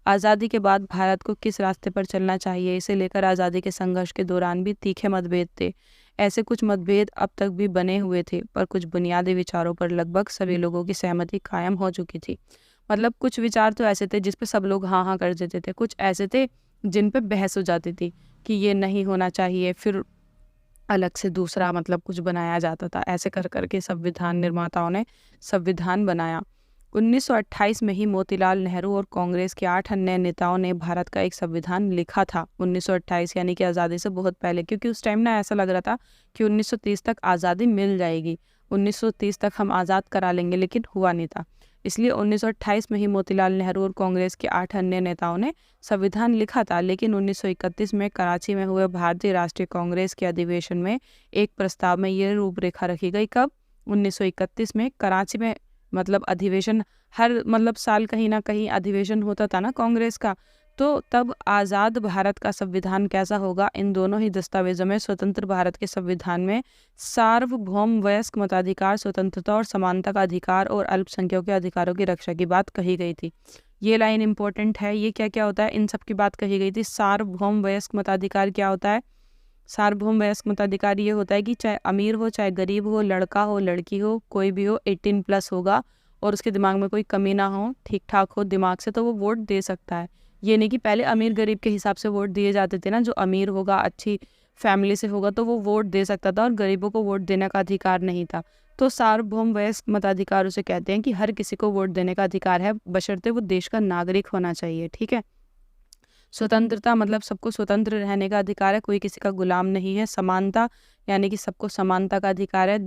Speaker 1: आज़ादी के बाद भारत को किस रास्ते पर चलना चाहिए, इसे लेकर आज़ादी के संघर्ष के दौरान भी तीखे मतभेद थे। ऐसे कुछ मतभेद अब तक भी बने हुए थे, पर कुछ बुनियादी विचारों पर लगभग सभी लोगों की सहमति कायम हो चुकी थी। मतलब कुछ विचार तो ऐसे थे जिस पे सब लोग हाँ हाँ कर देते थे, कुछ ऐसे थे जिन पे बहस हो जाती थी कि ये नहीं होना चाहिए, फिर अलग से दूसरा मतलब कुछ बनाया जाता था। ऐसे कर करके संविधान निर्माताओं ने संविधान बनाया। 1928 में ही मोतीलाल नेहरू और कांग्रेस के 8 अन्य नेताओं ने भारत का एक संविधान लिखा था। 1928 यानी कि आज़ादी से बहुत पहले, क्योंकि उस टाइम ना ऐसा लग रहा था कि 1930 तक आज़ादी मिल जाएगी, 1930 तक हम आज़ाद करा लेंगे, लेकिन हुआ नहीं था। इसलिए 1928 में ही मोतीलाल नेहरू और कांग्रेस के 8 अन्य नेताओं ने संविधान लिखा था। लेकिन 1931 में कराची में हुए भारतीय राष्ट्रीय कांग्रेस के अधिवेशन में एक प्रस्ताव में ये रूपरेखा रखी गई। कब? 1931 में कराची में, मतलब अधिवेशन हर साल कहीं ना कहीं अधिवेशन होता था ना कांग्रेस का। तो तब आज़ाद भारत का संविधान कैसा होगा, इन दोनों ही दस्तावेजों में स्वतंत्र भारत के संविधान में सार्वभौम वयस्क मताधिकार, स्वतंत्रता और समानता का अधिकार और अल्पसंख्यकों के अधिकारों की रक्षा की बात कही गई थी। ये लाइन इंपॉर्टेंट है। ये क्या क्या होता है, इन सब की बात कही गई थी। सार्वभौम वयस्क मताधिकार क्या होता है? सार्वभौम वयस्क मताधिकार ये होता है कि चाहे अमीर हो, चाहे गरीब हो, लड़का हो, लड़की हो, कोई भी हो, 18 प्लस होगा और उसके दिमाग में कोई कमी ना हो, ठीक ठाक हो दिमाग से, तो वो वोट दे सकता है। ये नहीं कि पहले अमीर गरीब के हिसाब से वोट दिए जाते थे ना, जो अमीर होगा, अच्छी फैमिली से होगा तो वो वोट दे सकता था और गरीबों को वोट देने का अधिकार नहीं था। तो सार्वभौम वयस्क मताधिकार उसे कहते हैं कि हर किसी को वोट देने का अधिकार है, बशर्ते वो देश का नागरिक होना चाहिए। ठीक है। स्वतंत्रता मतलब सबको स्वतंत्र रहने का अधिकार है, कोई किसी का गुलाम नहीं है। समानता यानी कि सबको समानता का अधिकार है।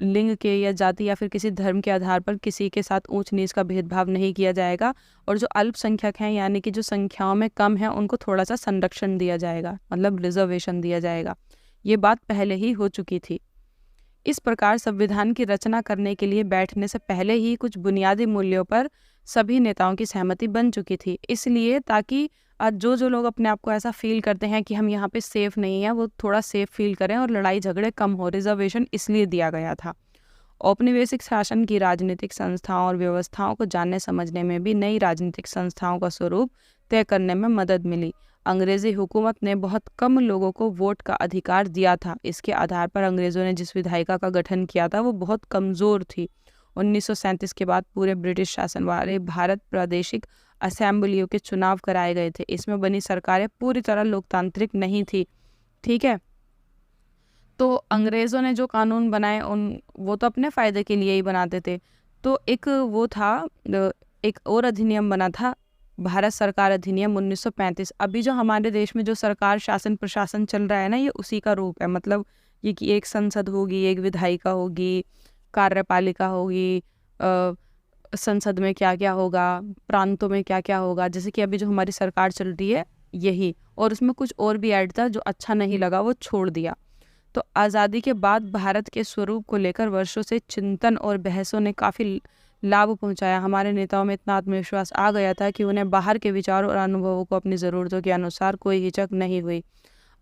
Speaker 1: लिंग के या जाति या फिर किसी धर्म के आधार पर किसी के साथ ऊंच नीच का भेदभाव नहीं किया जाएगा। और जो अल्पसंख्यक हैं यानी कि जो संख्याओं में कम है, उनको थोड़ा सा संरक्षण दिया जाएगा, मतलब रिजर्वेशन दिया जाएगा। ये बात पहले ही हो चुकी थी। इस प्रकार संविधान की रचना करने के लिए बैठने से पहले ही कुछ बुनियादी मूल्यों पर सभी नेताओं की सहमति बन चुकी थी। इसलिए ताकि जो जो लोग अपने आप को ऐसा फील करते हैं कि हम यहाँ पे सेफ नहीं हैं, वो थोड़ा सेफ फील करें और लड़ाई झगड़े कम हो। रिजर्वेशन इसलिए दिया गया था। औपनिवेशिक शासन की राजनीतिक संस्थाओं और व्यवस्थाओं को जानने समझने में भी नई राजनीतिक संस्थाओं का स्वरूप तय करने में मदद मिली। अंग्रेजी हुकूमत ने बहुत कम लोगों को वोट का अधिकार दिया था। इसके आधार पर अंग्रेजों ने जिस विधायिका का गठन किया था वो बहुत कमज़ोर थी। 1937 के बाद पूरे ब्रिटिश शासन वाले भारत प्रादेशिक असेंबलियों के चुनाव कराए गए थे। इसमें बनी सरकारें पूरी तरह लोकतांत्रिक नहीं थी। ठीक है। तो अंग्रेज़ों ने जो कानून बनाए वो तो अपने फ़ायदे के लिए ही बनाते थे। तो एक वो था, एक और अधिनियम बना था, भारत सरकार अधिनियम 1935। अभी जो हमारे देश में जो सरकार शासन प्रशासन चल रहा है ना, ये उसी का रूप है। मतलब ये कि एक संसद होगी, एक विधायिका होगी, कार्यपालिका होगी, संसद में क्या क्या होगा, प्रांतों में क्या क्या होगा। जैसे कि अभी जो हमारी सरकार चल रही है यही, और उसमें कुछ और भी ऐड था जो अच्छा नहीं लगा, वो छोड़ दिया। तो आज़ादी के बाद भारत के स्वरूप को लेकर वर्षों से चिंतन और बहसों ने काफ़ी लाभ पहुंचाया। हमारे नेताओं में इतना आत्मविश्वास आ गया था कि उन्हें बाहर के विचारों और अनुभवों को अपनी ज़रूरतों के अनुसार कोई हिचक नहीं हुई।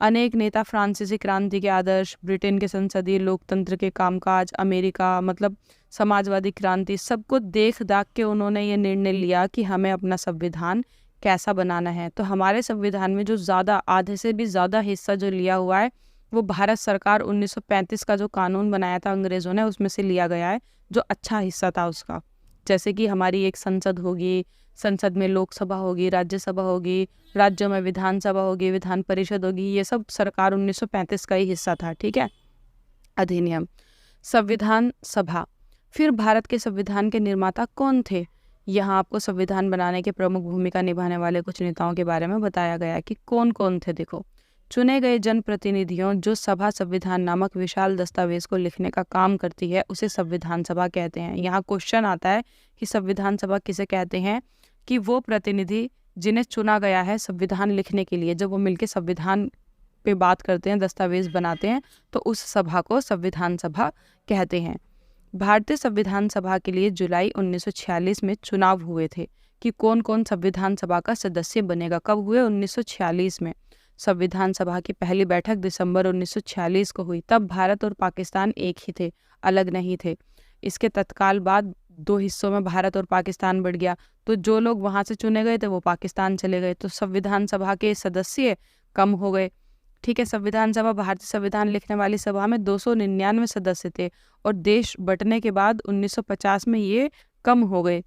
Speaker 1: अनेक नेता फ्रांसीसी क्रांति के आदर्श, ब्रिटेन के संसदीय लोकतंत्र के कामकाज, अमेरिका मतलब समाजवादी क्रांति, सबको देख दाख के उन्होंने ये निर्णय लिया कि हमें अपना संविधान कैसा बनाना है। तो हमारे संविधान में जो ज़्यादा, आधे से भी ज़्यादा हिस्सा जो लिया हुआ है वो भारत सरकार 1935 का जो कानून बनाया था अंग्रेज़ों ने, उसमें से लिया गया है, जो अच्छा हिस्सा था उसका। जैसे कि हमारी एक संसद होगी, संसद में लोकसभा होगी, राज्यसभा होगी, राज्यों में विधानसभा होगी, विधान परिषद होगी, ये सब सरकार 1935 का ही हिस्सा था। ठीक है। अधिनियम। संविधान सभा। फिर भारत के संविधान के निर्माता कौन थे? यहाँ आपको संविधान बनाने के प्रमुख भूमिका निभाने वाले कुछ नेताओं के बारे में बताया गया है कि कौन कौन थे। देखो, चुने गए जनप्रतिनिधियों जो सभा संविधान नामक विशाल दस्तावेज को लिखने का काम करती है, उसे संविधान सभा कहते हैं। यहाँ क्वेश्चन आता है कि संविधान सभा किसे कहते हैं? कि वो प्रतिनिधि जिन्हें चुना गया है संविधान लिखने के लिए, जब वो मिलकर संविधान पे बात करते हैं, दस्तावेज बनाते हैं, तो उस सभा को संविधान सभा कहते हैं। भारतीय संविधान सभा के लिए जुलाई 1946 में चुनाव हुए थे कि कौन कौन संविधान सभा का सदस्य बनेगा। कब हुए? 1946 में। संविधान सभा की पहली बैठक दिसंबर 1946 को हुई। तब भारत और पाकिस्तान एक ही थे, अलग नहीं थे। इसके तत्काल बाद दो हिस्सों में भारत और पाकिस्तान बढ़ गया। तो जो लोग वहां से चुने गए थे वो पाकिस्तान चले गए, तो संविधान सभा के सदस्य कम हो गए। ठीक है। संविधान सभा, भारतीय संविधान लिखने वाली सभा में 299 सदस्य थे और देश बंटने के बाद 1950 में ये कम हो गए।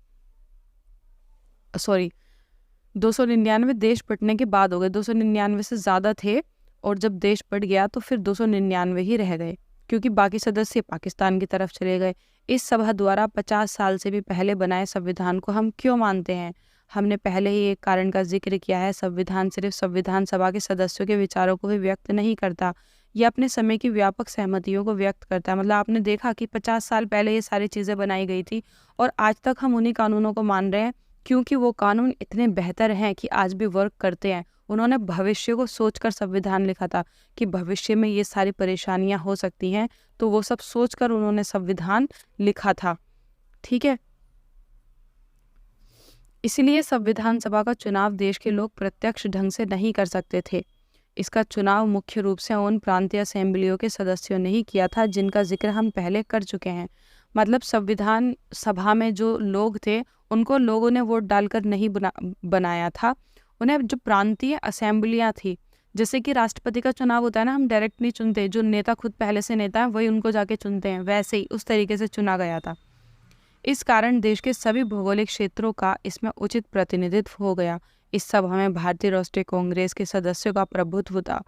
Speaker 1: 299 देश बंटने के बाद हो गए, 299 से ज़्यादा थे और जब देश बंट गया तो फिर 299 ही रह गए, क्योंकि बाकी सदस्य पाकिस्तान की तरफ चले गए। इस सभा द्वारा 50 साल से भी पहले बनाए संविधान को हम क्यों मानते हैं? हमने पहले ही एक कारण का जिक्र किया है, संविधान सिर्फ संविधान सभा के सदस्यों के विचारों को ही व्यक्त नहीं करता, यह अपने समय की व्यापक सहमतियों को व्यक्त करता है। मतलब आपने देखा कि 50 साल पहले ये सारी चीज़ें बनाई गई थी और आज तक हम उन्हीं कानूनों को मान रहे हैं, क्योंकि वो कानून इतने बेहतर हैं कि आज भी वर्क करते हैं। उन्होंने भविष्य को सोचकर संविधान लिखा था कि भविष्य में ये सारी परेशानियां हो सकती हैं, तो वो सब सोचकर उन्होंने संविधान लिखा था। ठीक है, इसलिए संविधान सभा का चुनाव देश के लोग प्रत्यक्ष ढंग से नहीं कर सकते थे। इसका चुनाव मुख्य रूप से उन प्रांतीय असेंबलियों के सदस्यों ने ही किया था जिनका जिक्र हम पहले कर चुके हैं। मतलब संविधान सभा में जो लोग थे उनको लोगों ने वोट डालकर नहीं बनाया था, उन्हें जो प्रांतीय असेंबलियां थी, जैसे कि राष्ट्रपति का चुनाव होता है ना, हम डायरेक्ट नहीं चुनते, जो नेता खुद पहले से नेता है वही उनको जाके चुनते हैं, वैसे ही उस तरीके से चुना गया था। इस कारण देश के सभी भौगोलिक क्षेत्रों का इसमें उचित प्रतिनिधित्व हो गया। इस सभा में भारतीय राष्ट्रीय कांग्रेस के सदस्यों का प्रभुत्व था,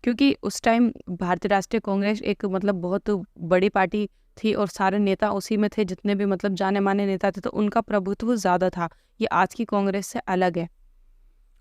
Speaker 1: क्योंकि उस टाइम भारतीय राष्ट्रीय कांग्रेस एक मतलब बहुत बड़ी पार्टी थी और सारे नेता उसी में थे, जितने भी मतलब जाने माने नेता थे, तो उनका प्रभुत्व ज़्यादा था। ये आज की कांग्रेस से अलग है।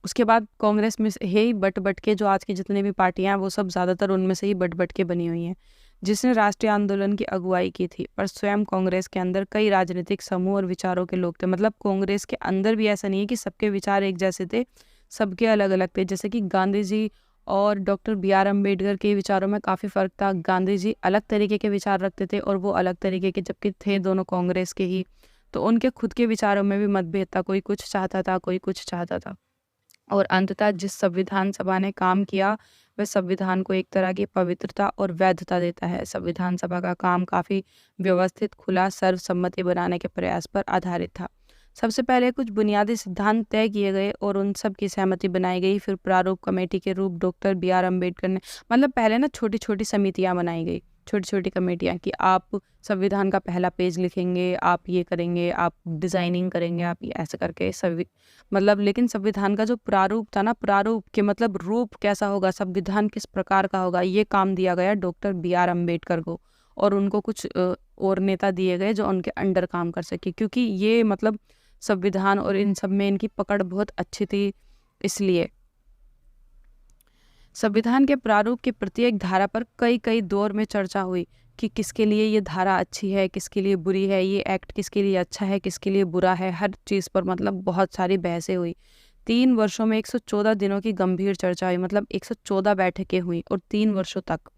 Speaker 1: उसके बाद कांग्रेस में से ही बट के जो आज की जितने भी पार्टियां हैं वो सब ज़्यादातर उनमें से ही बट के बनी हुई हैं, जिसने राष्ट्रीय आंदोलन की अगुवाई की थी। पर स्वयं कांग्रेस के अंदर कई राजनीतिक समूह और विचारों के लोग थे। मतलब कांग्रेस के अंदर भी ऐसा नहीं है कि सबके विचार एक जैसे थे, सबके अलग अलग थे। जैसे कि गांधी जी और डॉक्टर BR अम्बेडकर के विचारों में काफ़ी फ़र्क था। गांधी जी अलग तरीके के विचार रखते थे और वो अलग तरीके के, जबकि थे दोनों कांग्रेस के ही, तो उनके खुद के विचारों में भी मतभेद था। कोई कुछ चाहता था, कोई कुछ चाहता था। और अंततः जिस संविधान सभा ने काम किया वह संविधान को एक तरह की पवित्रता और वैधता देता है। संविधान सभा का काम काफ़ी व्यवस्थित, खुला, सर्वसम्मति बनाने के प्रयास पर आधारित था। सबसे पहले कुछ बुनियादी सिद्धांत तय किए गए और उन सब की सहमति बनाई गई। फिर प्रारूप कमेटी के रूप डॉक्टर BR अम्बेडकर ने, मतलब पहले ना छोटी छोटी समितियां बनाई गई, छोटी छोटी कमेटियां, कि आप संविधान का पहला पेज लिखेंगे, आप ये करेंगे, आप डिज़ाइनिंग करेंगे, आप ये ऐसे करके मतलब लेकिन संविधान का जो प्रारूप था ना, प्रारूप के मतलब रूप कैसा होगा, संविधान किस प्रकार का होगा, ये काम दिया गया डॉक्टर BR अम्बेडकर को। और उनको कुछ और नेता दिए गए जो उनके अंडर काम कर सके, क्योंकि ये मतलब संविधान और इन सब में इनकी पकड़ बहुत अच्छी थी। इसलिए संविधान के प्रारूप की प्रत्येक धारा पर कई कई दौर में चर्चा हुई कि किसके लिए ये धारा अच्छी है, किसके लिए बुरी है, ये एक्ट किसके लिए अच्छा है, किसके लिए बुरा है, हर चीज़ पर मतलब बहुत सारी बहसें हुई। 3 वर्षों में 114 दिनों की गंभीर चर्चा हुई। मतलब 114 बैठकें हुई और 3 वर्षों तक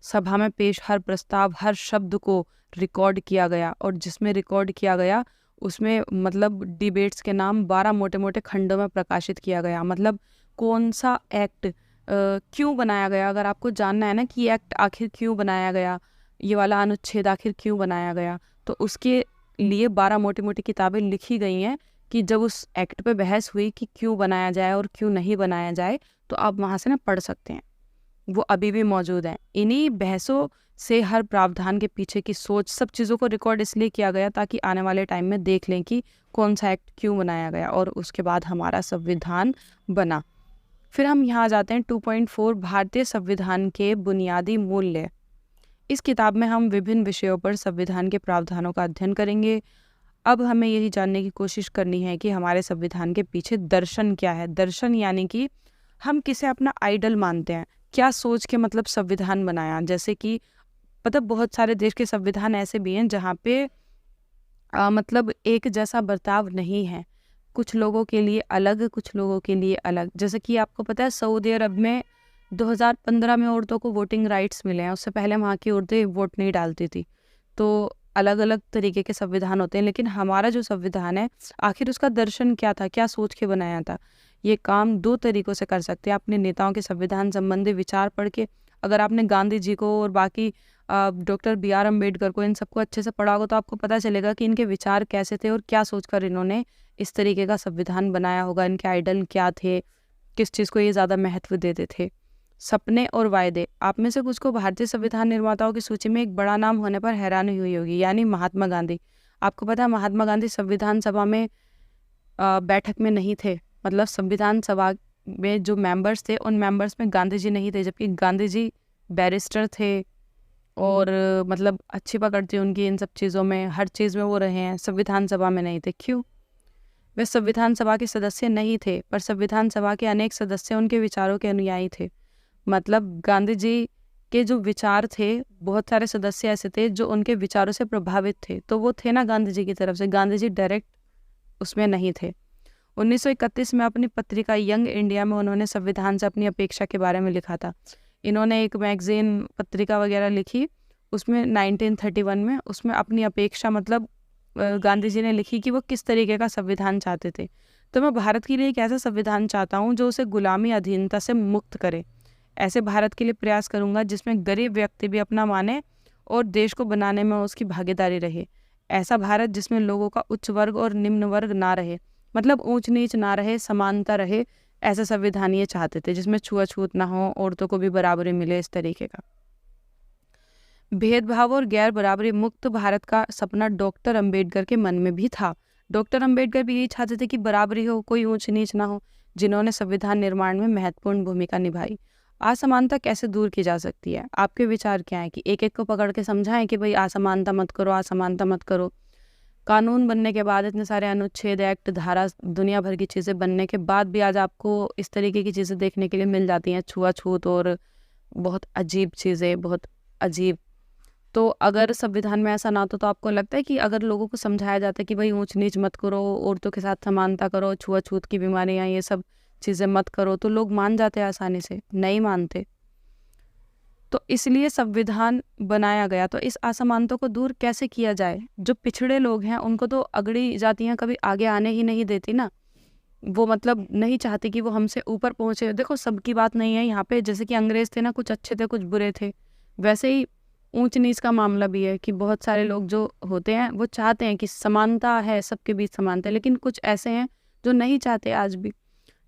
Speaker 1: सभा में पेश हर प्रस्ताव, हर शब्द को रिकॉर्ड किया गया। और जिसमें रिकॉर्ड किया गया उसमें मतलब डिबेट्स के नाम 12 मोटे मोटे खंडों में प्रकाशित किया गया। मतलब कौन सा एक्ट क्यों बनाया गया, अगर आपको जानना है ना कि एक्ट आखिर क्यों बनाया गया, ये वाला अनुच्छेद आखिर क्यों बनाया गया, तो उसके लिए 12 मोटी मोटी किताबें लिखी गई हैं कि जब उस एक्ट पे बहस हुई कि क्यों बनाया जाए और क्यों नहीं बनाया जाए, तो आप वहाँ से ना पढ़ सकते हैं, वो अभी भी मौजूद हैं। इन्हीं बहसों से हर प्रावधान के पीछे की सोच, सब चीज़ों को रिकॉर्ड इसलिए किया गया ताकि आने वाले टाइम में देख लें कि कौन सा एक्ट क्यों बनाया गया, और उसके बाद हमारा संविधान बना। फिर हम यहाँ जाते हैं 2.4 भारतीय संविधान के बुनियादी मूल्य। इस किताब में हम विभिन्न विषयों पर संविधान के प्रावधानों का अध्ययन करेंगे। अब हमें यही जानने की कोशिश करनी है कि हमारे संविधान के पीछे दर्शन क्या है। दर्शन यानी कि हम किसे अपना आइडल मानते हैं, क्या सोच के मतलब संविधान बनाया। जैसे कि मतलब बहुत सारे देश के संविधान ऐसे भी हैं जहाँ पे मतलब एक जैसा बर्ताव नहीं है, कुछ लोगों के लिए अलग, कुछ लोगों के लिए अलग। जैसे कि आपको पता है सऊदी अरब में 2015 में औरतों को वोटिंग राइट्स मिले हैं, उससे पहले वहाँ की औरतें वोट नहीं डालती थी। तो अलग अलग तरीके के संविधान होते हैं, लेकिन हमारा जो संविधान है आखिर उसका दर्शन क्या था, क्या सोच के बनाया था। ये काम 2 तरीक़ों से कर सकते हैं। अपने नेताओं के संविधान संबंधी विचार पढ़ के, अगर आपने गांधी जी को और बाकी डॉक्टर BR अम्बेडकर को, इन सबको अच्छे से पढ़ा होगा तो आपको पता चलेगा कि इनके विचार कैसे थे और क्या सोचकर इन्होंने इस तरीके का संविधान बनाया होगा। इनके आइडल क्या थे, किस चीज़ को ये ज़्यादा महत्व देते थे। सपने और वायदे। आप में से कुछ को भारतीय संविधान निर्माताओं की सूची में एक बड़ा नाम होने पर हैरानी हुई होगी, यानी महात्मा गांधी। आपको पता है महात्मा गांधी संविधान सभा में बैठक में नहीं थे। मतलब संविधान सभा में जो मेंबर्स थे उन मेंबर्स में गांधी जी नहीं थे, जबकि गांधी जी बैरिस्टर थे, और मतलब अच्छी पकड़ थी उनकी इन सब चीज़ों में, हर चीज़ में वो रहे हैं, संविधान सभा में नहीं थे। क्यों? वे संविधान सभा के सदस्य नहीं थे, पर संविधान सभा के अनेक सदस्य उनके विचारों के अनुयायी थे। मतलब गांधी जी के जो विचार थे, बहुत सारे सदस्य ऐसे थे जो उनके विचारों से प्रभावित थे, तो वो थे ना गांधी जी की तरफ से, गांधी जी डायरेक्ट उसमें नहीं थे। 1931 में अपनी पत्रिका यंग इंडिया में उन्होंने संविधान से अपनी अपेक्षा के बारे में लिखा था। इन्होंने एक मैगजीन, पत्रिका वगैरह लिखी, उसमें 1931 में उसमें अपनी अपेक्षा मतलब गांधी जी ने लिखी कि वो किस तरीके का संविधान चाहते थे। तो मैं भारत के लिए एक ऐसा संविधान चाहता हूँ जो उसे गुलामी अधीनता से मुक्त करे। ऐसे भारत के लिए प्रयास करूँगा जिसमें गरीब व्यक्ति भी अपना माने और देश को बनाने में उसकी भागीदारी रहे। ऐसा भारत जिसमें लोगों का उच्च वर्ग और निम्न वर्ग ना रहे, मतलब ऊंच नीच ना रहे, समानता रहे। ऐसा संविधान ये चाहते थे जिसमें छुआछूत ना हो, औरतों को भी बराबरी मिले, इस तरीके का। भेदभाव और गैर बराबरी मुक्त भारत का सपना डॉक्टर अंबेडकर के मन में भी था। डॉक्टर अंबेडकर भी यही चाहते थे कि बराबरी हो, कोई ऊंच नीच ना हो, जिन्होंने संविधान निर्माण में महत्वपूर्ण भूमिका निभाई। असमानता कैसे दूर की जा सकती है? आपके विचार क्या है कि एक एक को पकड़ के समझाएं कि भाई असमानता मत करो, असमानता मत करो। कानून बनने के बाद, इतने सारे अनुच्छेद, एक्ट, धारा, दुनिया भर की चीज़ें बनने के बाद भी आज आपको इस तरीके की चीज़ें देखने के लिए मिल जाती हैं, छुआछूत और बहुत अजीब चीज़ें, बहुत अजीब। तो अगर संविधान में ऐसा ना तो आपको लगता है कि अगर लोगों को समझाया जाता है कि भाई ऊंच नीच मत करो, औरतों के साथ समानता करो, छुआछूत की बीमारियां, ये सब चीज़ें मत करो, तो लोग मान जाते हैं आसानी से? नहीं मानते। तो इसलिए संविधान बनाया गया। तो इस असमानता को दूर कैसे किया जाए? जो पिछड़े लोग हैं उनको तो अगड़ी जातियां कभी आगे आने ही नहीं देती ना। वो मतलब नहीं चाहती कि वो हमसे ऊपर पहुंचे। देखो, सबकी बात नहीं है यहाँ पे। जैसे कि अंग्रेज थे ना, कुछ अच्छे थे, कुछ बुरे थे, वैसे ही ऊंच नीच का मामला भी है कि बहुत सारे लोग जो होते हैं वो चाहते हैं कि समानता है, सबके बीच समानता है, लेकिन कुछ ऐसे हैं जो नहीं चाहते आज भी।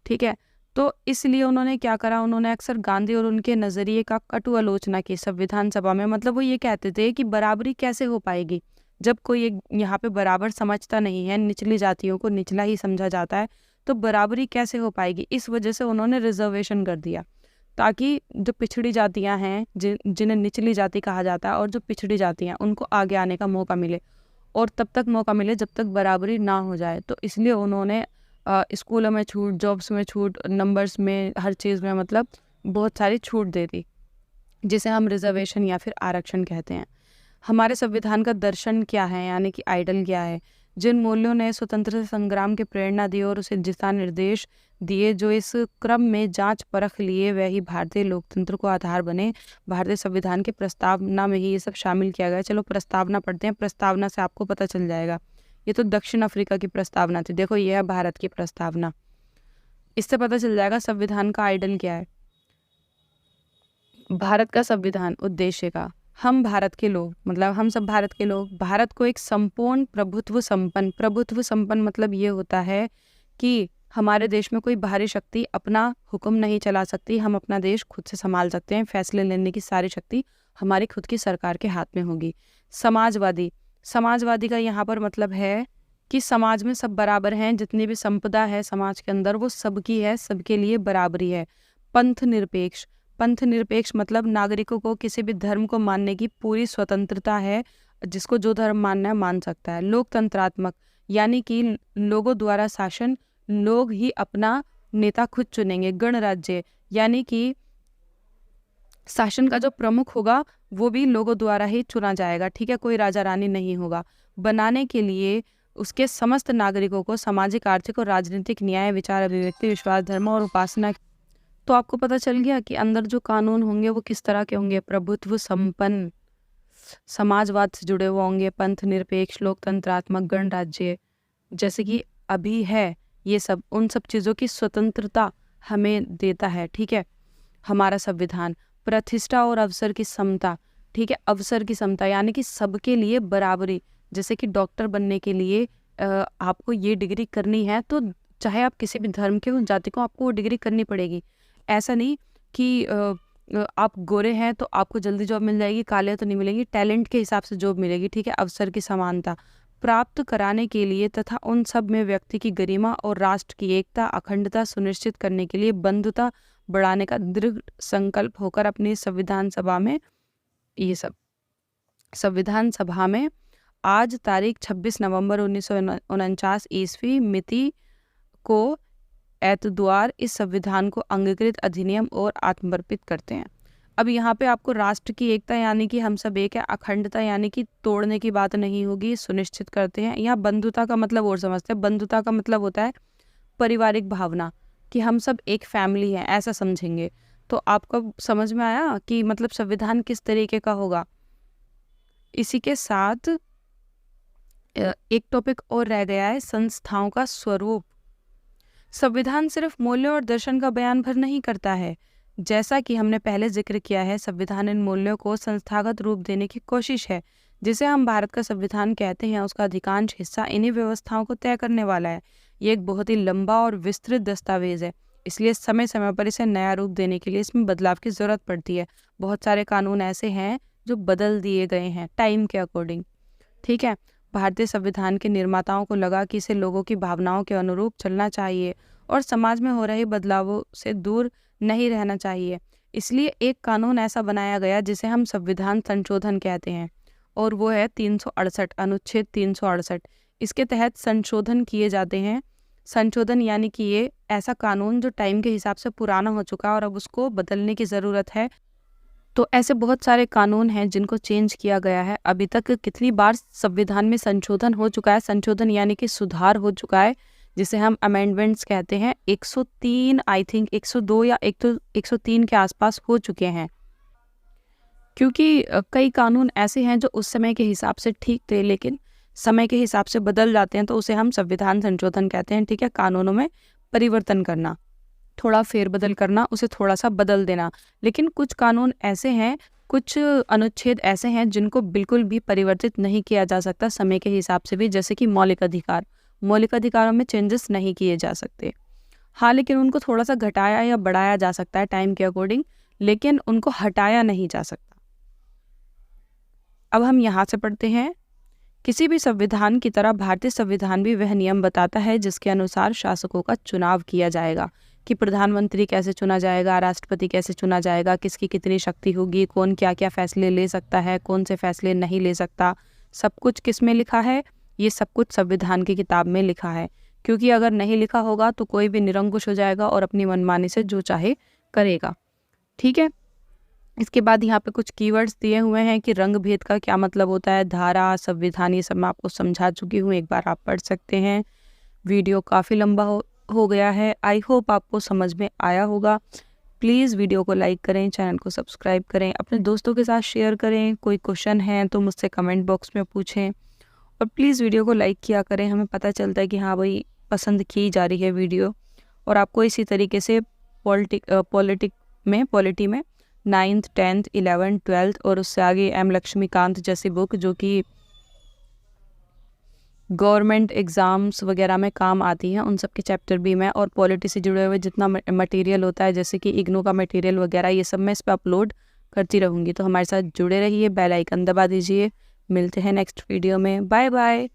Speaker 1: ठीक है, तो इसलिए उन्होंने क्या करा, उन्होंने अक्सर गांधी और उनके नजरिए का कटु आलोचना की संविधान सभा में। मतलब वो ये कहते थे कि बराबरी कैसे हो पाएगी जब कोई यहाँ पे बराबर समझता नहीं है, निचली जातियों को निचला ही समझा जाता है, तो बराबरी कैसे हो पाएगी? इस वजह से उन्होंने रिजर्वेशन कर दिया, ताकि जो पिछड़ी जातियां हैं, जिन्हें निचली जाति कहा जाता है, और जो पिछड़ी जातियां, उनको आगे आने का मौका मिले, और तब तक मौका मिले जब तक बराबरी ना हो जाए। तो इसलिए उन्होंने स्कूलों में छूट, जॉब्स में छूट, नंबर्स में, हर चीज़ में मतलब बहुत सारी छूट दे दी, जिसे हम रिजर्वेशन या फिर आरक्षण कहते हैं। हमारे संविधान का दर्शन क्या है, यानी कि आइडल क्या है? जिन मूल्यों ने स्वतंत्रता संग्राम की प्रेरणा दी और उसे दिशा निर्देश दिए, जो इस क्रम में जांच परख लिए, वही भारतीय लोकतंत्र को आधार बने। भारतीय संविधान के प्रस्तावना में ही ये सब शामिल किया गया। चलो प्रस्तावना पढ़ते हैं, प्रस्तावना से आपको पता चल जाएगा। ये तो दक्षिण अफ्रीका की प्रस्तावना थी, देखो ये है भारत की प्रस्तावना। इससे पता चल जाएगा संविधान का आइडल क्या है। भारत का संविधान उद्देश्य का, हम भारत के लोग, मतलब हम सब भारत के लोग, भारत को एक संपूर्ण प्रभुत्व संपन्न मतलब ये होता है कि हमारे देश में कोई बाहरी शक्ति अपना हुक्म नहीं चला सकती। हम अपना देश खुद से संभाल सकते हैं। फैसले लेने की सारी शक्ति हमारी खुद की सरकार के हाथ में होगी। समाजवादी का यहाँ पर मतलब है कि समाज में सब बराबर हैं, जितनी भी संपदा है समाज के अंदर वो सबकी है, सबके लिए बराबरी है। पंथ निरपेक्ष मतलब नागरिकों को किसी भी धर्म को मानने की पूरी स्वतंत्रता है, जिसको जो धर्म मानना है मान सकता है। लोकतंत्रात्मक यानी कि लोगों द्वारा शासन, लोग ही अपना नेता खुद चुनेंगे। गणराज्य यानी कि शासन का जो प्रमुख होगा वो भी लोगों द्वारा ही चुना जाएगा। ठीक है, कोई राजा रानी नहीं होगा। बनाने के लिए उसके समस्त नागरिकों को सामाजिक, आर्थिक और राजनीतिक न्याय, विचार, अभिव्यक्ति, विश्वास, धर्म और उपासना। तो आपको पता चल गया कि अंदर जो कानून होंगे वो किस तरह के होंगे। प्रभुत्व संपन्न, समाजवाद से जुड़े हुए होंगे, पंथ निरपेक्ष, लोकतंत्रात्मक, गणराज्य, जैसे कि अभी है। ये सब, उन सब चीज़ों की स्वतंत्रता हमें देता है। ठीक है, हमारा संविधान। प्रतिष्ठा और अवसर की समता। ठीक है, अवसर की समता यानी कि सबके लिए बराबरी। जैसे कि डॉक्टर बनने के लिए आपको ये डिग्री करनी है, तो चाहे आप किसी भी धर्म के हो, जाति को, आपको वो डिग्री करनी पड़ेगी। ऐसा नहीं कि आप गोरे हैं तो आपको जल्दी जॉब मिल जाएगी, काले तो नहीं मिलेगी, टैलेंट के हिसाब से जॉब मिलेगी। ठीक है, अवसर की समानता प्राप्त कराने के लिए तथा उन सब में व्यक्ति की गरिमा और राष्ट्र की एकता, अखंडता सुनिश्चित करने के लिए बंधुता बढ़ाने का दृढ़ संकल्प होकर अपनी संविधान सभा में ये सब संविधान सभा में आज तारीख 26 नवंबर 1949 ईस्वी मिति को एतद्वार इस संविधान को अंगीकृत अधिनियम और आत्मर्पित करते हैं। अब यहाँ पे आपको राष्ट्र की एकता यानी कि हम सब एक है, अखंडता यानी कि तोड़ने की बात नहीं होगी, सुनिश्चित करते हैं। यहाँ बंधुता का मतलब और समझते हैं। बंधुता का मतलब होता है पारिवारिक भावना, कि हम सब एक फैमिली है, ऐसा समझेंगे। तो आपको समझ में आया कि मतलब संविधान किस तरीके का होगा। इसी के साथ एक टॉपिक और रह गया है, संस्थाओं का स्वरूप। संविधान सिर्फ मूल्यों और दर्शन का बयान भर नहीं करता है। जैसा कि हमने पहले जिक्र किया है, संविधान इन मूल्यों को संस्थागत रूप देने की कोशिश है। जिसे हम भारत का संविधान कहते हैं, उसका अधिकांश हिस्सा इन्हीं व्यवस्थाओं को तय करने वाला है। ये एक बहुत ही लंबा और विस्तृत दस्तावेज है, इसलिए समय समय पर इसे नया रूप देने के लिए इसमें बदलाव की जरूरत पड़ती है। बहुत सारे कानून ऐसे हैं जो बदल दिए गए हैं टाइम के अकॉर्डिंग। ठीक है, भारतीय संविधान के निर्माताओं को लगा कि इसे लोगों की भावनाओं के अनुरूप चलना चाहिए और समाज में हो रहे बदलावों से दूर नहीं रहना चाहिए। इसलिए एक कानून ऐसा बनाया गया जिसे हम संविधान संशोधन कहते हैं, और वो है 368, अनुच्छेद 368। इसके तहत संशोधन किए जाते हैं। संशोधन यानी कि ये ऐसा कानून जो टाइम के हिसाब से पुराना हो चुका है और अब उसको बदलने की ज़रूरत है। तो ऐसे बहुत सारे कानून हैं जिनको चेंज किया गया है। अभी तक कितनी बार संविधान में संशोधन हो चुका है? संशोधन यानी कि सुधार हो चुका है, जिसे हम अमेंडमेंट्स कहते हैं। 103, आई थिंक 102 या 103 के आसपास हो चुके हैं। क्योंकि कई कानून ऐसे हैं जो उस समय के हिसाब से ठीक थे, लेकिन समय के हिसाब से बदल जाते हैं, तो उसे हम संविधान संशोधन कहते हैं। ठीक है, कानूनों में परिवर्तन करना, थोड़ा फेरबदल करना, उसे थोड़ा सा बदल देना। लेकिन कुछ कानून ऐसे हैं, कुछ अनुच्छेद ऐसे हैं जिनको बिल्कुल भी परिवर्तित नहीं किया जा सकता समय के हिसाब से भी, जैसे कि मौलिक अधिकार। मौलिक अधिकारों में चेंजेस नहीं किए जा सकते। हाँ, लेकिन उनको थोड़ा सा घटाया या बढ़ाया जा सकता है टाइम के अकॉर्डिंग, लेकिन उनको हटाया नहीं जा सकता। अब हम यहाँ से पढ़ते हैं, किसी भी संविधान की तरह भारतीय संविधान भी वह नियम बताता है जिसके अनुसार शासकों का चुनाव किया जाएगा, कि प्रधानमंत्री कैसे चुना जाएगा, राष्ट्रपति कैसे चुना जाएगा, किसकी कितनी शक्ति होगी, कौन क्या क्या फैसले ले सकता है, कौन से फैसले नहीं ले सकता। सब कुछ किस में लिखा है? ये सब कुछ संविधान की किताब में लिखा है। क्योंकि अगर नहीं लिखा होगा तो कोई भी निरंकुश हो जाएगा और अपनी मनमानी से जो चाहे करेगा। ठीक है, इसके बाद यहाँ पे कुछ कीवर्ड्स दिए हुए हैं कि रंग भेद का क्या मतलब होता है, धारा, संविधान, ये सब मैं आपको समझा चुकी हूँ, एक बार आप पढ़ सकते हैं। वीडियो काफ़ी लंबा हो गया है। आई होप आपको समझ में आया होगा। प्लीज़ वीडियो को लाइक करें, चैनल को सब्सक्राइब करें, अपने दोस्तों के साथ शेयर करें। कोई क्वेश्चन है तो मुझसे कमेंट बॉक्स में पूछें, और प्लीज़ वीडियो को लाइक किया करें। हमें पता चलता है कि हाँ भाई, पसंद की जा रही है वीडियो। और आपको इसी तरीके से पॉलिटी में 9th, 10th, 11th, 12th और उससे आगे एम लक्ष्मीकांत जैसी बुक, जो कि गवर्नमेंट एग्ज़ाम्स वगैरह में काम आती हैं, उन सब के चैप्टर भी मैं, और पॉलिटी से जुड़े हुए जितना मटेरियल होता है, जैसे कि इग्नू का मटेरियल वगैरह, ये सब मैं इस पर अपलोड करती रहूँगी। तो हमारे साथ जुड़े रहिए, बेल आइकन दबा दीजिए। मिलते हैं नेक्स्ट वीडियो में। Bye bye.